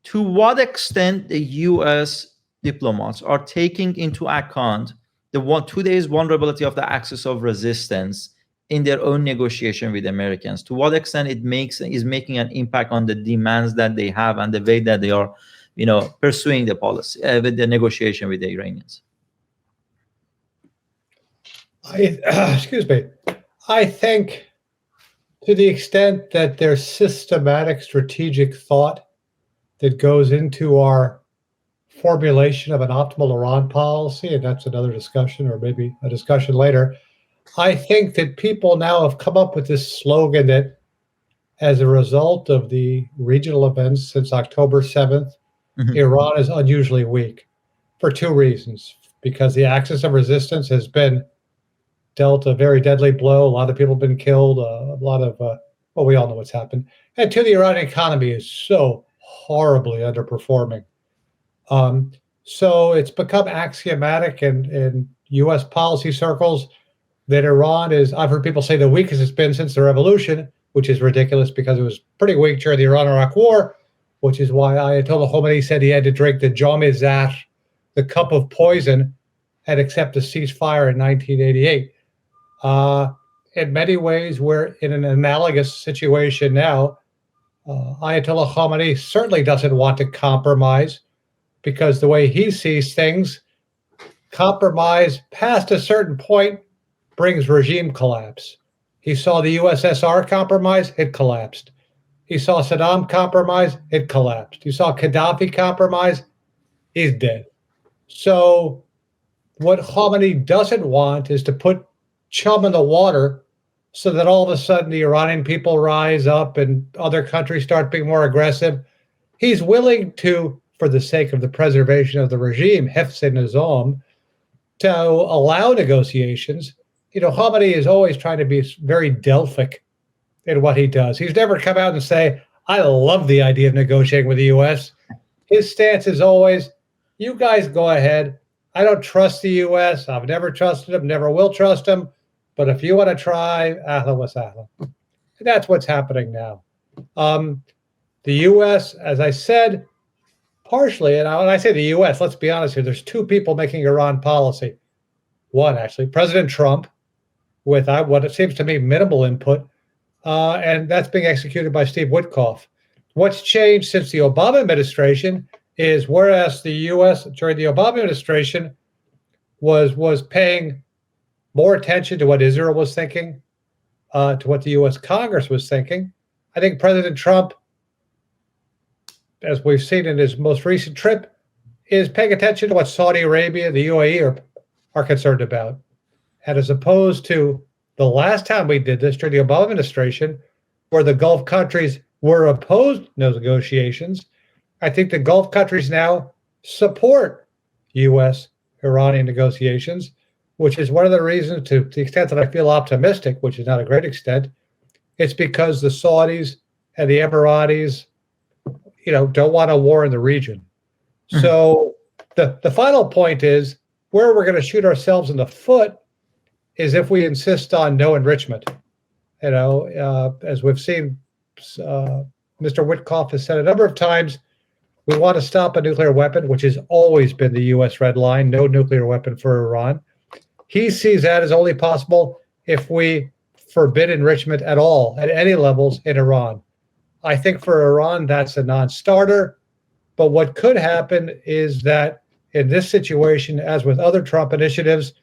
to what extent the U.S. diplomats are taking into account today's vulnerability of the axis of resistance in their own negotiation with Americans? To what extent it is making an impact on the demands that they have and the way that they are, pursuing the policy with the negotiation with the Iranians? Excuse me. I think to the extent that there's systematic strategic thought that goes into our formulation of an optimal Iran policy, and that's another discussion, or maybe a discussion later, I think that people now have come up with this slogan that as a result of the regional events since October 7th, Iran is unusually weak for two reasons. Because the axis of resistance has been dealt a very deadly blow. A lot of people have been killed. A lot of, we all know what's happened. And two, the Iranian economy is so horribly underperforming. So it's become axiomatic in U.S. policy circles that Iran is, I've heard people say, the weakest it's been since the revolution, which is ridiculous because it was pretty weak during the Iran-Iraq War, which is why Ayatollah Khomeini said he had to drink the Jam-e-Zat, the cup of poison, and accept a ceasefire in 1988. In many ways, we're in an analogous situation now. Ayatollah Khomeini certainly doesn't want to compromise, because the way he sees things, compromise past a certain point brings regime collapse. He saw the USSR compromise, it collapsed. He saw Saddam compromise, it collapsed. You saw Gaddafi compromise, he's dead. So what Khamenei doesn't want is to put chum in the water so that all of a sudden the Iranian people rise up and other countries start being more aggressive. He's willing to, for the sake of the preservation of the regime, Hifz Nizam, to allow negotiations. Khamenei is always trying to be very Delphic in what he does. He's never come out and say, I love the idea of negotiating with the U.S. His stance is always, you guys go ahead. I don't trust the U.S. I've never trusted him, never will trust him. But if you want to try, ahlan wa sahlan. That's what's happening now. The U.S., as I said, partially, and when I say the U.S., let's be honest here, there's two people making Iran policy. One, actually, President Trump, with what it seems to me minimal input, and that's being executed by Steve Witkoff. What's changed since the Obama administration is whereas the U.S. during the Obama administration was paying more attention to what Israel was thinking, to what the U.S. Congress was thinking, I think President Trump, as we've seen in his most recent trip, is paying attention to what Saudi Arabia, the UAE are concerned about. And as opposed to the last time we did this during the Obama administration, where the Gulf countries were opposed to negotiations, I think the Gulf countries now support U.S.-Iranian negotiations, which is one of the reasons, to the extent that I feel optimistic, which is not a great extent, it's because the Saudis and the Emiratis, don't want a war in the region. Mm-hmm. So the final point is, where we're going to shoot ourselves in the foot is if we insist on no enrichment. As we've seen, Mr. Witkoff has said a number of times, we want to stop a nuclear weapon, which has always been the U.S. red line, no nuclear weapon for Iran. He sees that as only possible if we forbid enrichment at all, at any levels in Iran. I think for Iran, that's a non-starter. But what could happen is that in this situation, as with other Trump initiatives,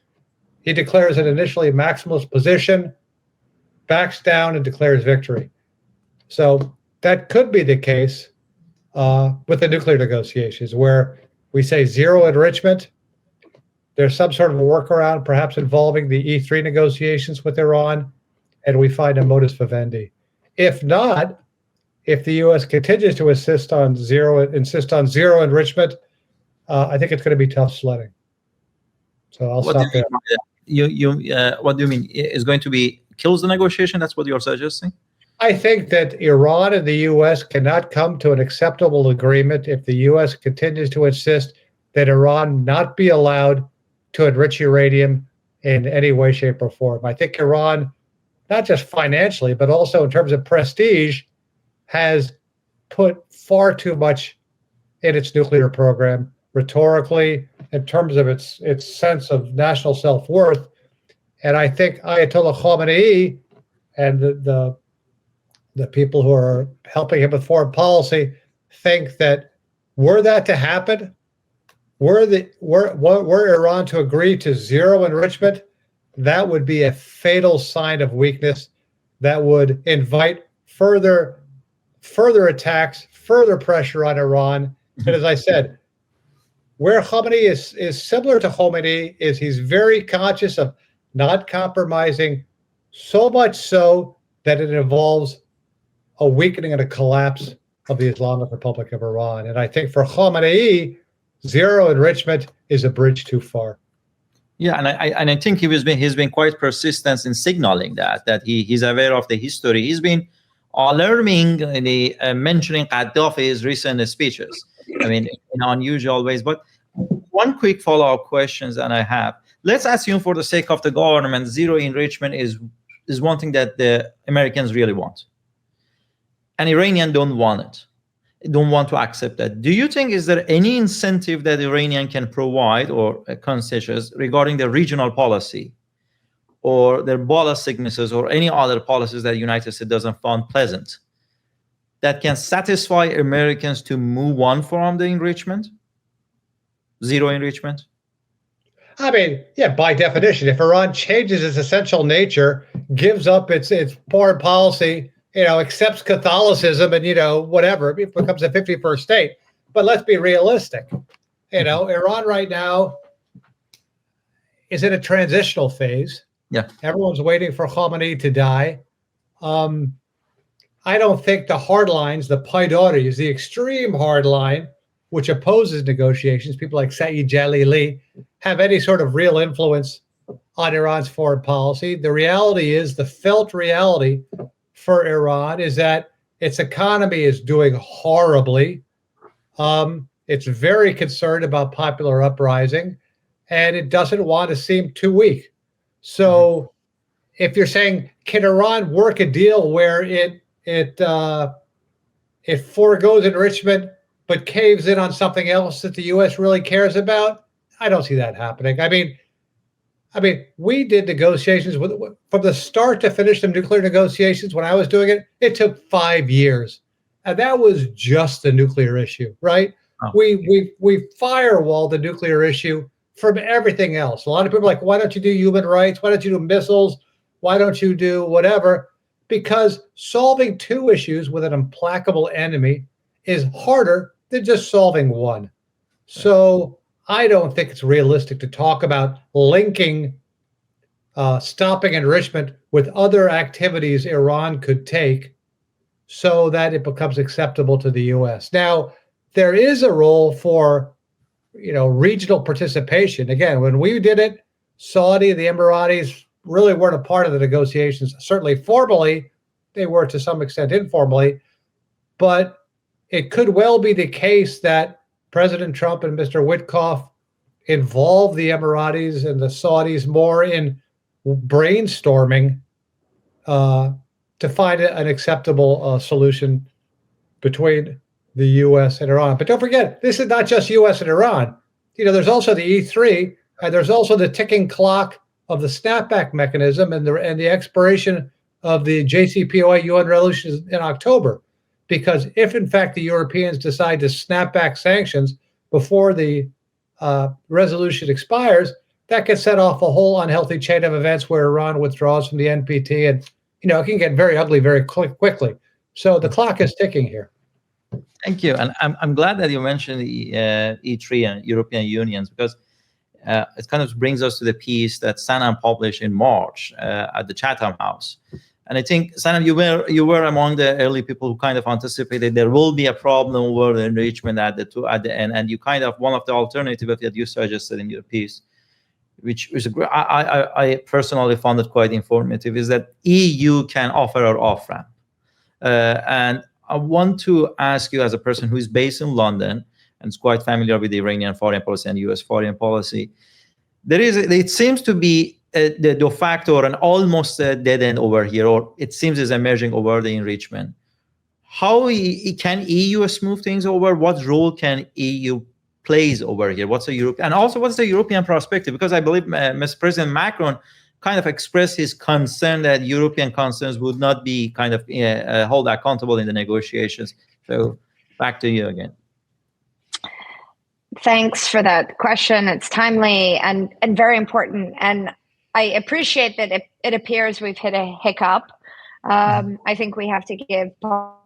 he declares an initially maximalist position, backs down, and declares victory. So that could be the case with the nuclear negotiations, where we say zero enrichment. There's some sort of a workaround, perhaps involving the E3 negotiations with Iran, and we find a modus vivendi. If not, if the U.S. continues to insist on zero enrichment, I think it's going to be tough sledding. So I'll stop there. What do you mean? Is going to be kills the negotiation? That's what you're suggesting? I think that Iran and the U.S. cannot come to an acceptable agreement if the U.S. continues to insist that Iran not be allowed to enrich uranium in any way, shape, or form. I think Iran, not just financially, but also in terms of prestige, has put far too much in its nuclear program, rhetorically, in terms of its sense of national self-worth. And I think Ayatollah Khamenei and the people who are helping him with foreign policy think that were that to happen, were Iran to agree to zero enrichment, that would be a fatal sign of weakness that would invite further attacks, further pressure on Iran. And as I said, where Khamenei is similar to Khomeini is he's very conscious of not compromising, so much so that it involves a weakening and a collapse of the Islamic Republic of Iran. And I think for Khamenei, zero enrichment is a bridge too far. Yeah, and I think he's been quite persistent in signaling that he's aware of the history. He's been alarming, mentioning Gaddafi's recent speeches. I mean, in unusual ways. But one quick follow-up questions that I have. Let's assume, for the sake of the government, zero enrichment is one thing that the Americans really want, and Iranians don't want it. Don't want to accept that. Do you think is there any incentive that Iranian can provide or concessions regarding the regional policy or their ballistic missiles or any other policies that the United States doesn't find pleasant that can satisfy Americans to move on from the enrichment, zero enrichment? I mean, yeah, by definition, if Iran changes its essential nature, gives up its foreign policy, accepts Catholicism and, whatever, it becomes a 51st state. But let's be realistic. Iran right now is in a transitional phase. Yeah. Everyone's waiting for Khamenei to die. I don't think the hardlines, the Paidoris, the extreme hardline, which opposes negotiations, people like Saeed Jalili, have any sort of real influence on Iran's foreign policy. The reality is, the felt reality for Iran is that its economy is doing horribly. It's very concerned about popular uprising, and it doesn't want to seem too weak. So if you're saying, can Iran work a deal where it foregoes enrichment but caves in on something else that the U.S. really cares about? I don't see that happening. I mean, we did negotiations from the start to finish the nuclear negotiations. When I was doing it, it took 5 years, and that was just the nuclear issue, right? Oh. We firewalled the nuclear issue from everything else. A lot of people are like, why don't you do human rights? Why don't you do missiles? Why don't you do whatever? Because solving two issues with an implacable enemy is harder than just solving one. So I don't think it's realistic to talk about linking stopping enrichment with other activities Iran could take so that it becomes acceptable to the U.S. Now, there is a role for, regional participation. Again, when we did it, Saudi, the Emiratis really weren't a part of the negotiations. Certainly formally, they were to some extent informally, but it could well be the case that President Trump and Mr. Witkoff involve the Emiratis and the Saudis more in brainstorming to find an acceptable solution between the U.S. and Iran. But don't forget, this is not just U.S. and Iran. There's also the E3, and there's also the ticking clock of the snapback mechanism and the expiration of the JCPOA UN resolution in October. Because if, in fact, the Europeans decide to snap back sanctions before the resolution expires, that could set off a whole unhealthy chain of events where Iran withdraws from the NPT, and it can get very ugly very quickly. So the clock is ticking here. Thank you, and I'm glad that you mentioned the E3 and European Unions, because it kind of brings us to the piece that Sanam published in March at the Chatham House. And I think, Sanam, you were among the early people who kind of anticipated there will be a problem with enrichment at the end, and you kind of, one of the alternatives that you suggested in your piece, which is I personally found it quite informative, is that EU can offer an off-ramp. And I want to ask you, as a person who is based in London and is quite familiar with the Iranian foreign policy and US foreign policy, it seems to be the de facto or an almost dead end over here, or it seems is emerging over the enrichment. How can EU smooth things over? What role can EU plays over here? What's the Europe, and also what's the European perspective? Because I believe Mr. President Macron kind of expressed his concern that European concerns would not be kind of held accountable in the negotiations. So back to you again. Thanks for that question. It's timely and very important. And I appreciate that it appears we've hit a hiccup. I think we have to give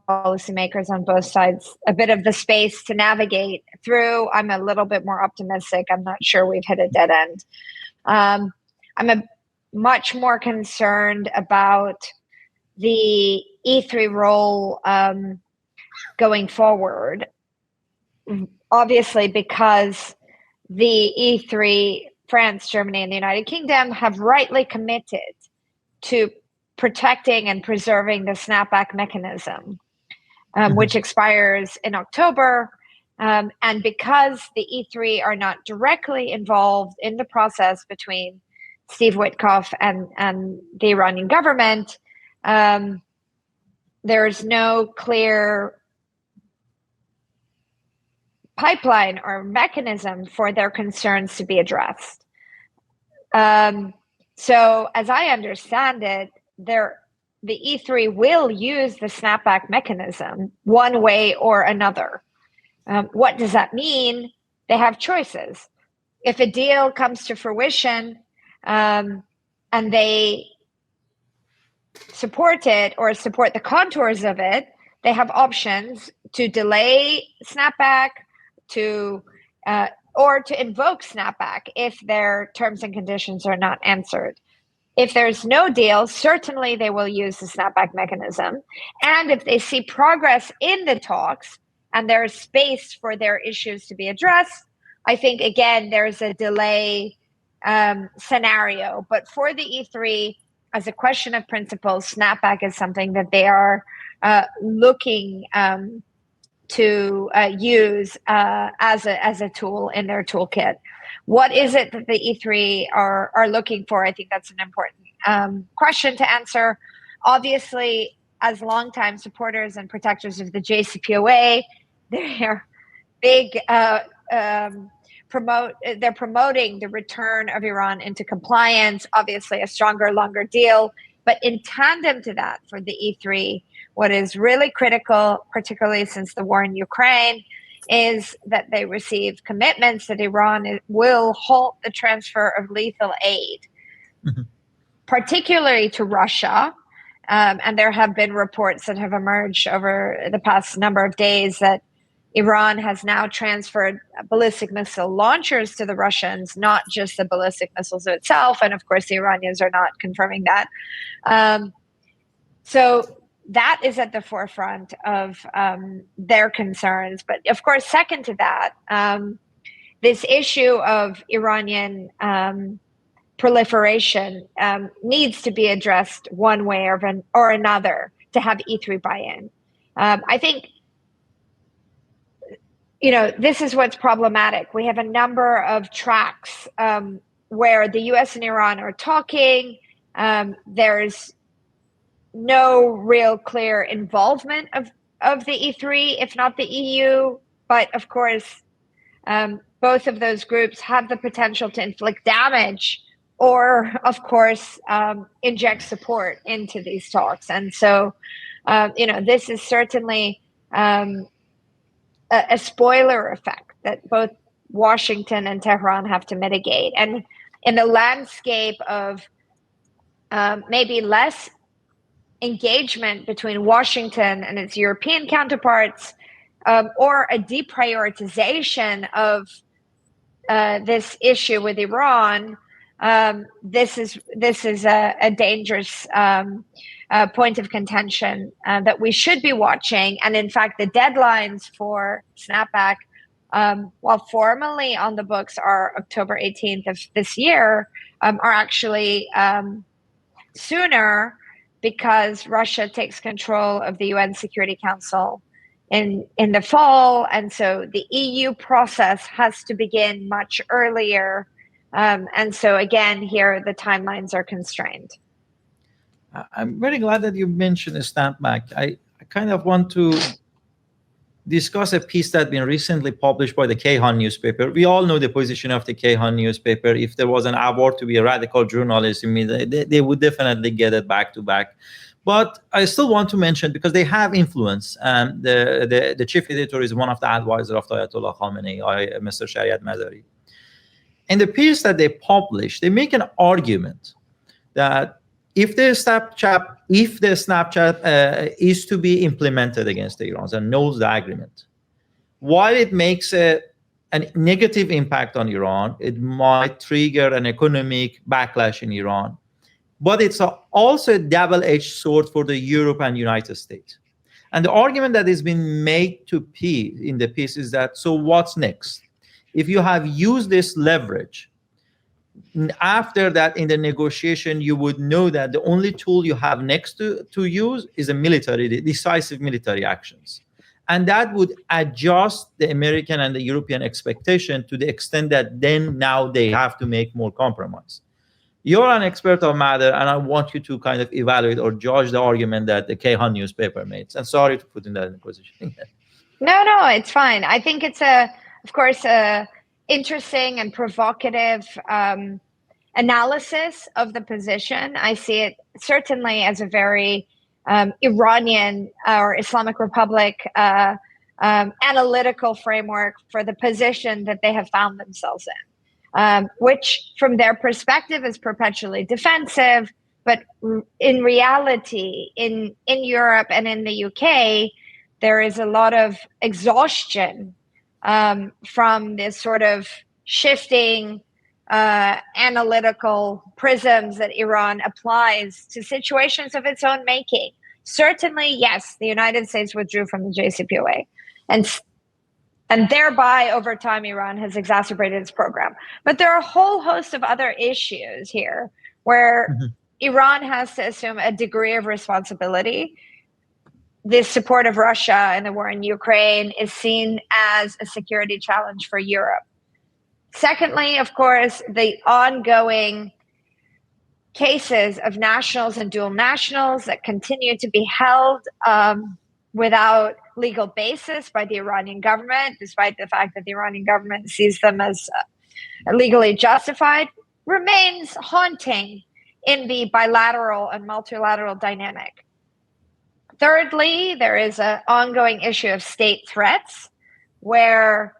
policymakers on both sides a bit of the space to navigate through. I'm a little bit more optimistic. I'm not sure we've hit a dead end. I'm much more concerned about the E3 role going forward. Obviously, because the E3, France, Germany, and the United Kingdom have rightly committed to protecting and preserving the snapback mechanism, which expires in October. And because the E3 are not directly involved in the process between Steve Witkoff and the Iranian government, there's no clear pipeline or mechanism for their concerns to be addressed. So as I understand it, the E3 will use the snapback mechanism one way or another. What does that mean? They have choices. if a deal comes to fruition and they support it or support the contours of it, they have options to delay snapback, or to invoke snapback if their terms and conditions are not answered. If there's no deal, certainly they will use the snapback mechanism. And if they see progress in the talks and there's space for their issues to be addressed, I think, again, there's a delay scenario. But for the E3, as a question of principle, snapback is something that they are looking to use as a tool in their toolkit. What is it that the E3 are looking for? I think that's an important question to answer. Obviously, as longtime supporters and protectors of the JCPOA, they're big. They're promoting the return of Iran into compliance. Obviously, a stronger, longer deal. But in tandem to that, for the E3, what is really critical, particularly since the war in Ukraine, is that they receive commitments that Iran will halt the transfer of lethal aid, particularly to Russia. And there have been reports that have emerged over the past number of days that Iran has now transferred ballistic missile launchers to the Russians, not just the ballistic missiles itself. And of course, the Iranians are not confirming that. So that is at the forefront of their concerns. But of course, second to that, this issue of Iranian proliferation needs to be addressed one way or another to have E3 buy-in. I think, this is what's problematic. We have a number of tracks where the US and Iran are talking. There's no real clear involvement of the E3, if not the EU. But of course, both of those groups have the potential to inflict damage or, of course, inject support into these talks. And so, this is certainly a spoiler effect that both Washington and Tehran have to mitigate. And in the landscape of maybe less engagement between Washington and its European counterparts, or a deprioritization of this issue with Iran, this is a dangerous point of contention that we should be watching. And in fact, the deadlines for snapback, while formally on the books are October 18th of this year, are actually sooner, because Russia takes control of the UN Security Council in the fall. And so the EU process has to begin much earlier. And so again, here the timelines are constrained. I'm very glad that you mentioned the snapback. I kind of want to discuss a piece that's been recently published by the Kayhan newspaper. We all know the position of the Kayhan newspaper. If there was an award to be a radical journalist, they would definitely get it back to back. But I still want to mention, because they have influence, the chief editor is one of the advisors of the Ayatollah Khamenei, Mr. Shariat Madari. In the piece that they published, they make an argument that if the Snapchat is to be implemented against the Iranians and knows the agreement, while it makes a negative impact on Iran, it might trigger an economic backlash in Iran. But it's also a double-edged sword for the Europe and United States. And the argument that has been made in the piece is that, so what's next? If you have used this leverage, after that, in the negotiation, you would know that the only tool you have next to use is decisive military actions. And that would adjust the American and the European expectation to the extent that now they have to make more compromise. You're an expert of matter, and I want you to kind of evaluate or judge the argument that the Kayhan newspaper made. And sorry to put in that in the position. No, it's fine. I think it's of course, interesting and provocative analysis of the position. I see it certainly as a very Iranian or Islamic Republic analytical framework for the position that they have found themselves in. which from their perspective is perpetually defensive. But in reality, in Europe and in the UK, there is a lot of exhaustion from this sort of shifting analytical prisms that Iran applies to situations of its own making. Certainly, yes, the United States withdrew from the JCPOA, and thereby, over time, Iran has exacerbated its program. But there are a whole host of other issues here where Iran has to assume a degree of responsibility. The support of Russia in the war in Ukraine is seen as a security challenge for Europe. Secondly, of course, the ongoing cases of nationals and dual nationals that continue to be held without legal basis by the Iranian government, despite the fact that the Iranian government sees them as legally justified, remains haunting in the bilateral and multilateral dynamic. Thirdly, there is an ongoing issue of state threats, where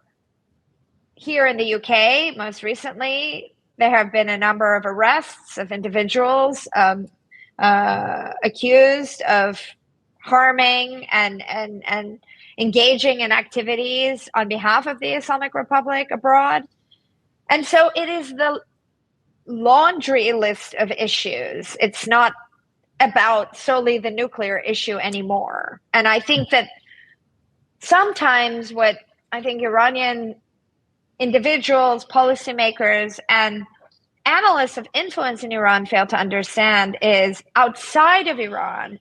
here in the UK, most recently, there have been a number of arrests of individuals accused of harming and engaging in activities on behalf of the Islamic Republic abroad. And so it is the laundry list of issues. It's not about solely the nuclear issue anymore. And I think that sometimes what I think Iranian individuals, policymakers, and analysts of influence in Iran fail to understand is outside of Iran,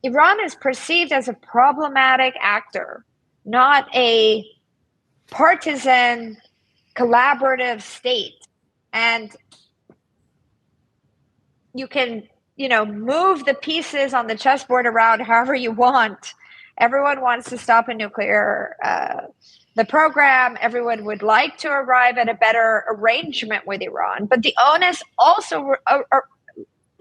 Iran is perceived as a problematic actor, not a partisan, collaborative state. And you can, move the pieces on the chessboard around however you want. Everyone wants to stop a nuclear the program. Everyone would like to arrive at a better arrangement with Iran, but the onus also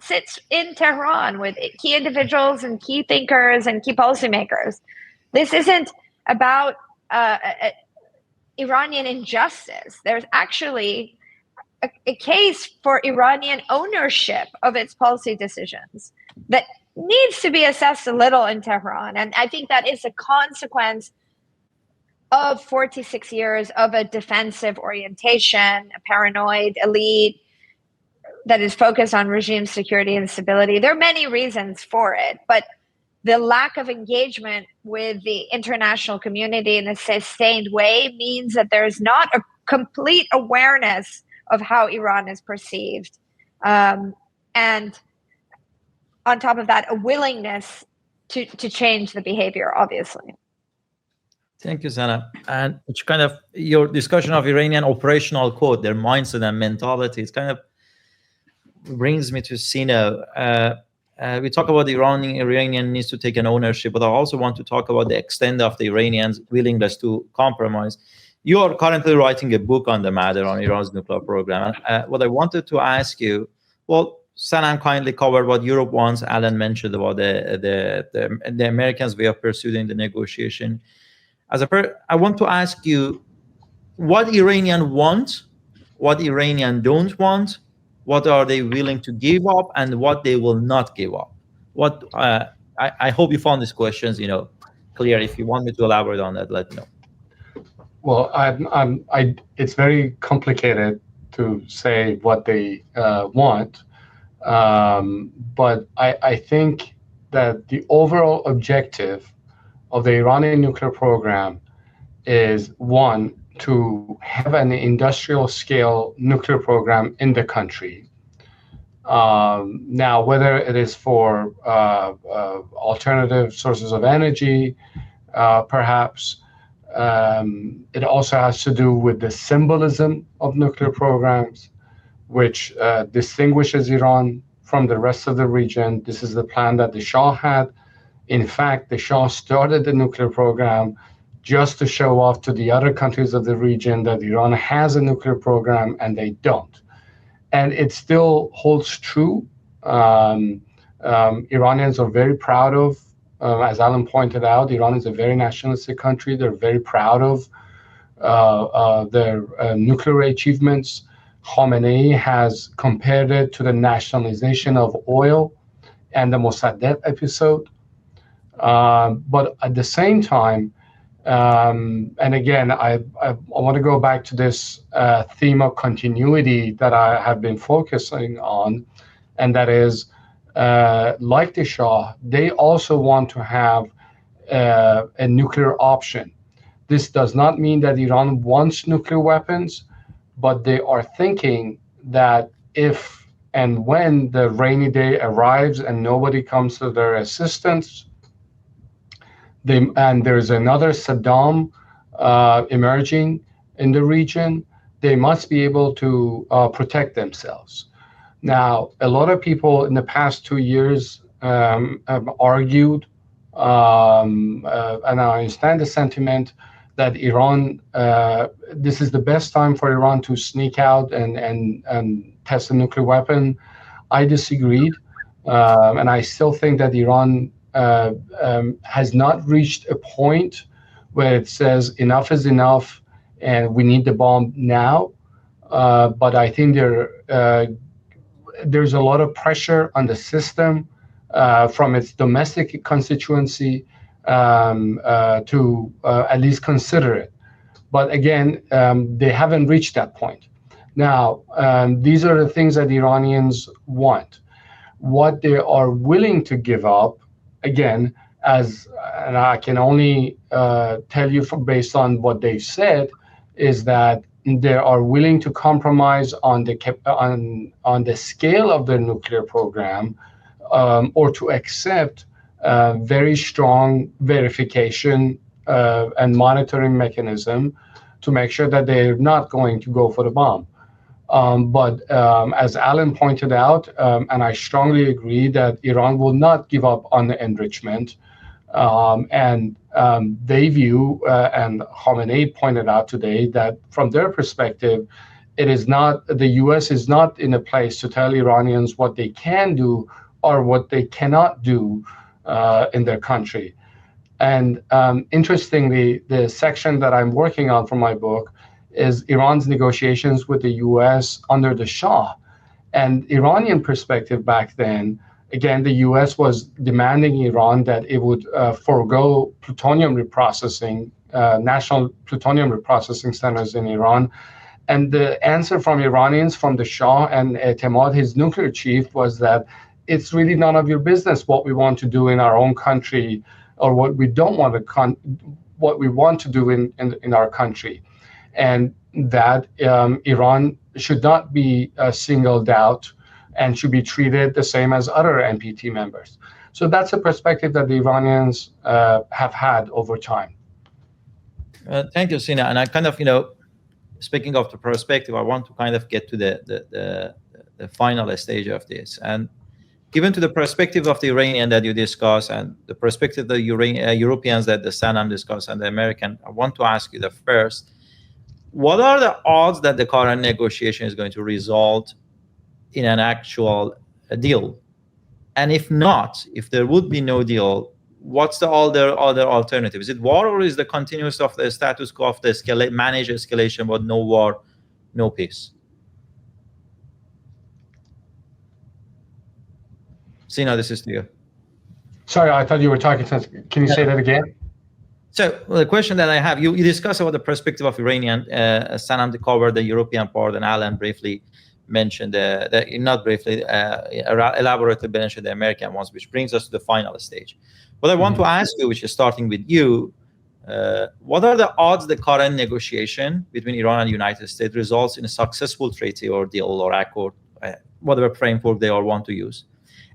sits in Tehran with key individuals and key thinkers and key policymakers. This isn't about Iranian injustice. There's actually a case for Iranian ownership of its policy decisions that needs to be assessed a little in Tehran. And I think that is a consequence of 46 years of a defensive orientation, a paranoid elite that is focused on regime security and stability. There are many reasons for it, but the lack of engagement with the international community in a sustained way means that there's not a complete awareness of how Iran is perceived. And on top of that, a willingness to change the behavior, obviously. Thank you, Sana. And it's kind of your discussion of Iranian operational code, their mindset and mentality. It kind of brings me to Sina. We talk about the Iranian needs to take an ownership, but I also want to talk about the extent of the Iranians' willingness to compromise. You are currently writing a book on the matter, on Iran's nuclear program. What I wanted to ask you, well, Sanam kindly covered what Europe wants. Alan mentioned about the Americans' way of pursuing the negotiation. I want to ask you what Iranian want, what Iranian don't want, what are they willing to give up, and what they will not give up. What I hope you found these questions, clear. If you want me to elaborate on that, let me know. Well, it's very complicated to say what they want, but I think that the overall objective of the Iranian nuclear program is, one, to have an industrial scale nuclear program in the country. Now, whether it is for alternative sources of energy, perhaps, it also has to do with the symbolism of nuclear programs, which distinguishes Iran from the rest of the region. This is the plan that the Shah had. In fact, the Shah started the nuclear program just to show off to the other countries of the region that Iran has a nuclear program and they don't. And it still holds true. Iranians are very proud of, as Alan pointed out, Iran is a very nationalistic country. They're very proud of their nuclear achievements. Khamenei has compared it to the nationalization of oil and the Mossadegh episode. But at the same time, and again, I want to go back to this theme of continuity that I have been focusing on, and that is, like the Shah, they also want to have a nuclear option. This does not mean that Iran wants nuclear weapons, but they are thinking that if and when the rainy day arrives and nobody comes to their assistance, and there's another Saddam emerging in the region, they must be able to protect themselves. Now, a lot of people in the past 2 years have argued, and I understand the sentiment that Iran, this is the best time for Iran to sneak out and test a nuclear weapon. I disagreed, and I still think that Iran has not reached a point where it says enough is enough and we need the bomb now. But I think there's a lot of pressure on the system from its domestic constituency to at least consider it. But again, they haven't reached that point. Now, these are the things that the Iranians want. What they are willing to give up, again, and I can only tell you based on what they've said, is that they are willing to compromise on the scale of their nuclear program, or to accept very strong verification and monitoring mechanism to make sure that they're not going to go for the bomb. But as Alan pointed out, and I strongly agree, that Iran will not give up on the enrichment. And they view, and Khamenei pointed out today, that from their perspective, the U.S. is not in a place to tell Iranians what they can do or what they cannot do in their country. And interestingly, the section that I'm working on for my book is Iran's negotiations with the U.S. under the Shah. And Iranian perspective back then, again, the U.S. was demanding Iran that it would forego plutonium reprocessing, national plutonium reprocessing centers in Iran. And the answer from Iranians, from the Shah and Etemad, his nuclear chief, was that it's really none of your business what we want to do in our own country, or what we don't want to what we want to do in our country. And that Iran should not be singled out and should be treated the same as other NPT members. So that's a perspective that the Iranians have had over time. Thank you, Sina. And I kind of, speaking of the perspective, I want to kind of get to the final stage of this. And given to the perspective of the Iranian that you discuss and the perspective of the Europeans that the Sanam discuss and the American, I want to ask you the first, what are the odds that the current negotiation is going to result in an actual deal? And if not, if there would be no deal, what's the other alternative? Is it war, or is the continuous of the status quo of the managed escalation, but no war, no peace? Sina, this is to you. Sorry, I thought you were talking to. Can you say that again? So the question that I have, you discussed about the perspective of Iranian, Sanam covered the European part, and Alan briefly mentioned, not briefly, elaborately mentioned the American ones, which brings us to the final stage. What I want to ask you, which is starting with you, what are the odds the current negotiation between Iran and the United States results in a successful treaty or deal or accord, whatever framework they all want to use?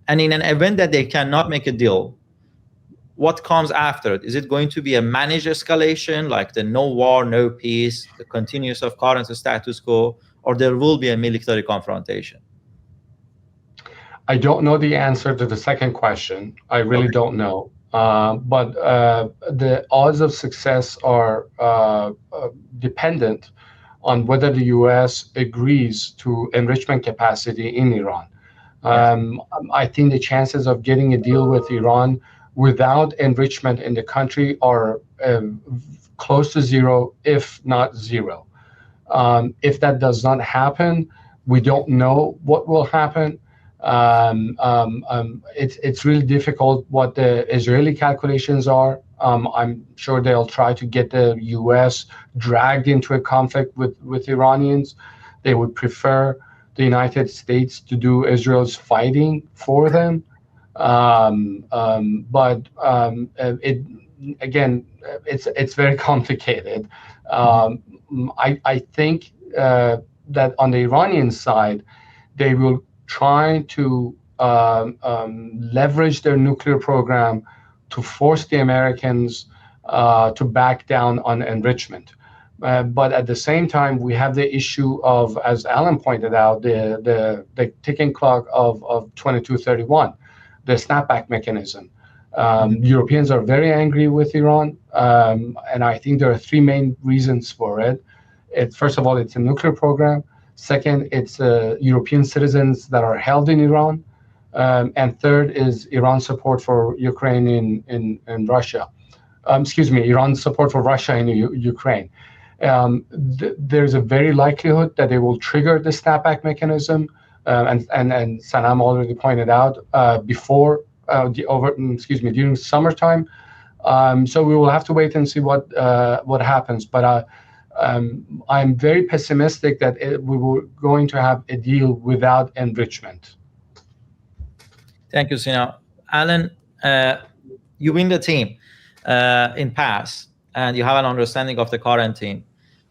And in an event that they cannot make a deal, what comes after it? Is it going to be a managed escalation, like the no war, no peace, the continuous of current status quo, or there will be a military confrontation? I don't know the answer to the second question. I really don't know. But the odds of success are dependent on whether the U.S. agrees to enrichment capacity in Iran. I think the chances of getting a deal with Iran without enrichment in the country are close to zero, if not zero. If that does not happen, we don't know what will happen. It's really difficult what the Israeli calculations are. I'm sure they'll try to get the U.S. dragged into a conflict with Iranians. They would prefer the United States to do Israel's fighting for them. It's very complicated. I think that on the Iranian side, they will try to leverage their nuclear program to force the Americans to back down on enrichment. But at the same time, we have the issue of, as Alan pointed out, the ticking clock of 2231, the snapback mechanism. Europeans are very angry with Iran, and I think there are three main reasons for it. First of all, it's a nuclear program. Second, it's European citizens that are held in Iran. And third is Iran's support for Ukraine in Russia. Iran's support for Russia in Ukraine. There's a very likelihood that they will trigger the snapback mechanism, and Sanam already pointed out during summertime. So we will have to wait and see what happens. But I'm very pessimistic that we were going to have a deal without enrichment. Thank you, Sina. Alan, you win the team in PASS, and you have an understanding of the current team.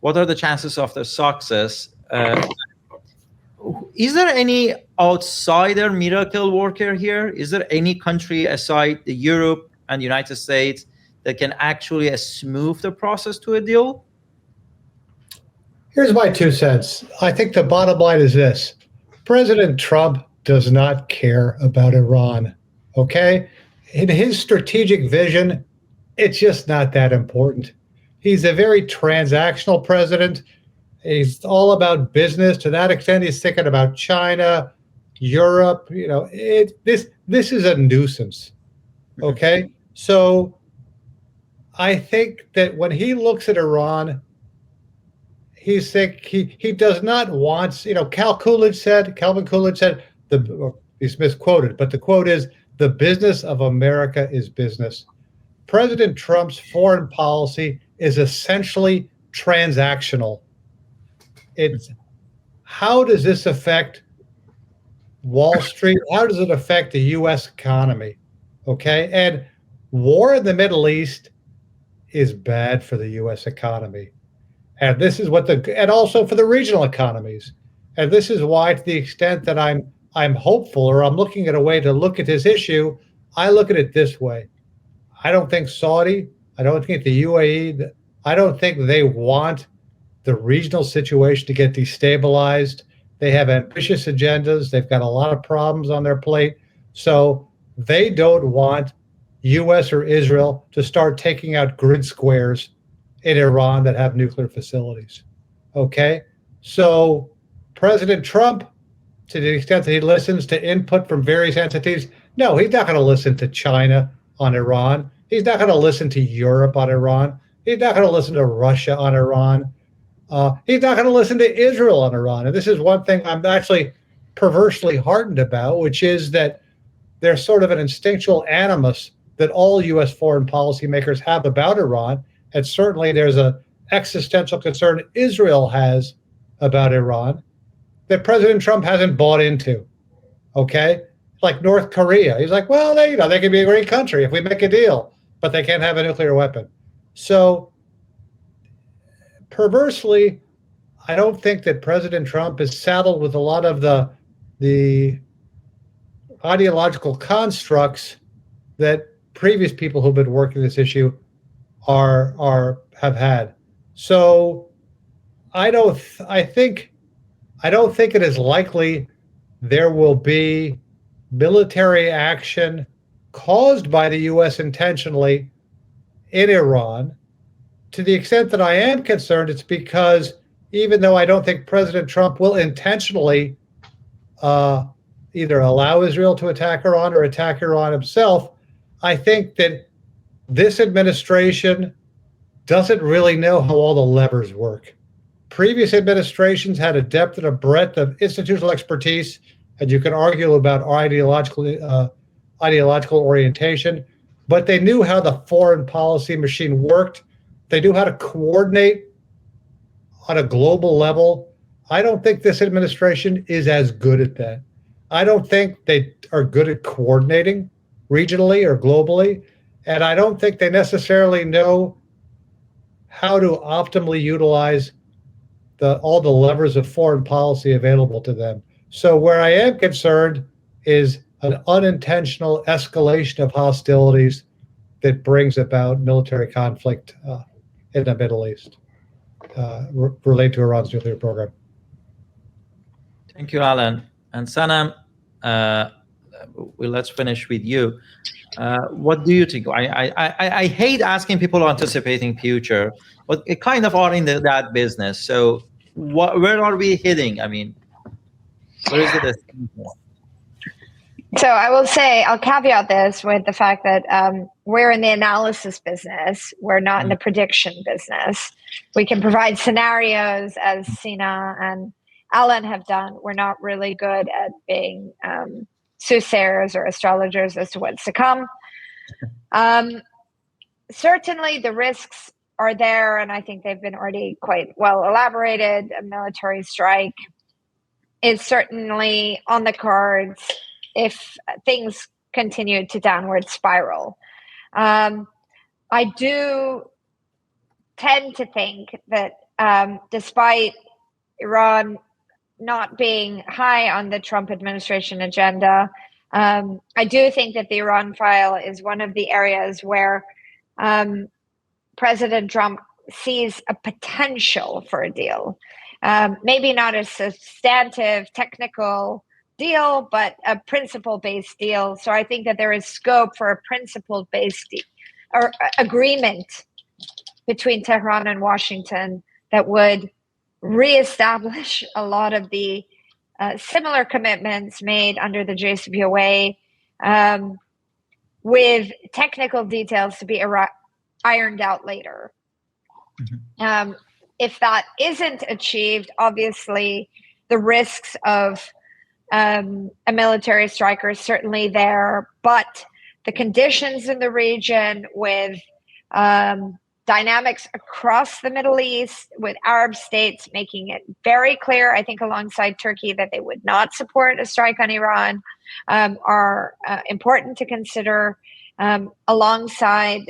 What are the chances of the success? Is there any outsider miracle worker here? Is there any country aside Europe and the United States that can actually smooth the process to a deal? Here's my 2 cents. I think the bottom line is this. President Trump does not care about Iran, okay? In his strategic vision, it's just not that important. He's a very transactional president. He's all about business. To that extent, he's thinking about China, Europe. This is a nuisance, okay? So I think that when he looks at Iran, he does not want, Calvin Coolidge said, he's misquoted, but the quote is, the business of America is business. President Trump's foreign policy is essentially transactional. How does this affect Wall Street? How does it affect the U.S. economy? Okay, and war in the Middle East is bad for the U.S. economy, and this is and also for the regional economies. And this is why, to the extent that I'm hopeful, or I'm looking at a way to look at this issue, I look at it this way. I don't think Saudi, I don't think the UAE, I don't think they want the regional situation to get destabilized. They have ambitious agendas. They've got a lot of problems on their plate. So they don't want U.S. or Israel to start taking out grid squares in Iran that have nuclear facilities. Okay? So President Trump, to the extent that he listens to input from various entities, no, he's not going to listen to China on Iran. He's not going to listen to Europe on Iran. He's not going to listen to Russia on Iran. He's not going to listen to Israel on Iran. And this is one thing I'm actually perversely heartened about, which is that there's sort of an instinctual animus that all U.S. foreign policymakers have about Iran. And certainly there's an existential concern Israel has about Iran that President Trump hasn't bought into. Okay? Like North Korea. He's like, well, they can be a great country if we make a deal, but they can't have a nuclear weapon. So perversely, I don't think that President Trump is saddled with a lot of the ideological constructs that previous people who've been working this issue have had. So I don't think it is likely there will be military action caused by the U.S. intentionally in Iran. To the extent that I am concerned, it's because even though I don't think President Trump will intentionally either allow Israel to attack Iran or attack Iran himself, I think that this administration doesn't really know how all the levers work. Previous administrations had a depth and a breadth of institutional expertise, and you can argue about ideological orientation, but they knew how the foreign policy machine worked. They knew how to coordinate on a global level. I don't think this administration is as good at that. I don't think they are good at coordinating regionally or globally, and I don't think they necessarily know how to optimally utilize all the levers of foreign policy available to them. So where I am concerned is an unintentional escalation of hostilities that brings about military conflict in the Middle East related to Iran's nuclear program. Thank you, Alan. And Sanam, let's finish with you. What do you think? I hate asking people anticipating future, but it kind of are in that business. So where are we heading? I mean, where is it? So I will say, I'll caveat this with the fact that we're in the analysis business. We're not in the prediction business. We can provide scenarios, as Sina and Alan have done. We're not really good at being soothsayers or astrologers as to what's to come. Certainly the risks are there, and I think they've been already quite well elaborated. A military strike is certainly on the cards if things continue to downward spiral. I do tend to think that despite Iran not being high on the Trump administration agenda, I do think that the Iran file is one of the areas where President Trump sees a potential for a deal. Maybe not a substantive technical deal, but a principle-based deal. So I think that there is scope for a principle-based or agreement between Tehran and Washington that would reestablish a lot of the similar commitments made under the JCPOA, with technical details to be ironed out later. Mm-hmm. If that isn't achieved, obviously the risks of a military strike are certainly there, but the conditions in the region with dynamics across the Middle East, with Arab states making it very clear, I think alongside Turkey, that they would not support a strike on Iran, are important to consider, alongside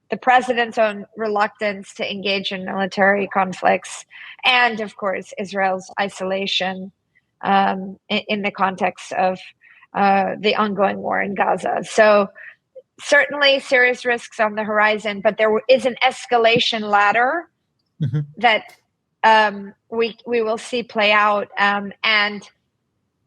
the president's own reluctance to engage in military conflicts, and of course, Israel's isolation in the context of the ongoing war in Gaza. So certainly serious risks on the horizon, but there is an escalation ladder mm-hmm. that we will see play out. And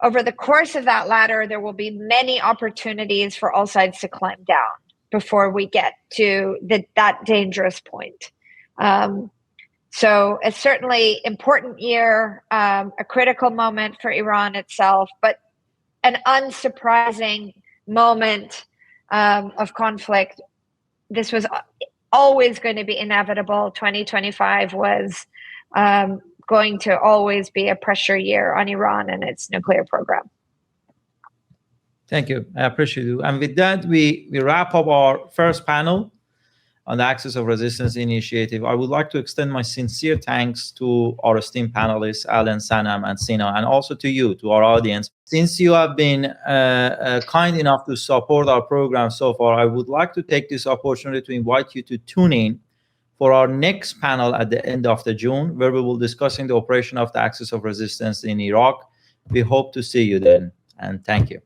over the course of that ladder, there will be many opportunities for all sides to climb down before we get to that dangerous point. So it's certainly important year, a critical moment for Iran itself, but an unsurprising moment of conflict. This was always going to be inevitable. 2025 was going to always be a pressure year on Iran and its nuclear program. Thank you. I appreciate you. And with that, we wrap up our first panel on the Axis of Resistance Initiative. I would like to extend my sincere thanks to our esteemed panelists, Alan, Sanam, and Sina, and also to you, to our audience. Since you have been kind enough to support our program so far, I would like to take this opportunity to invite you to tune in for our next panel at the end of June, where we will be discussing the operation of the Axis of Resistance in Iraq. We hope to see you then, and thank you.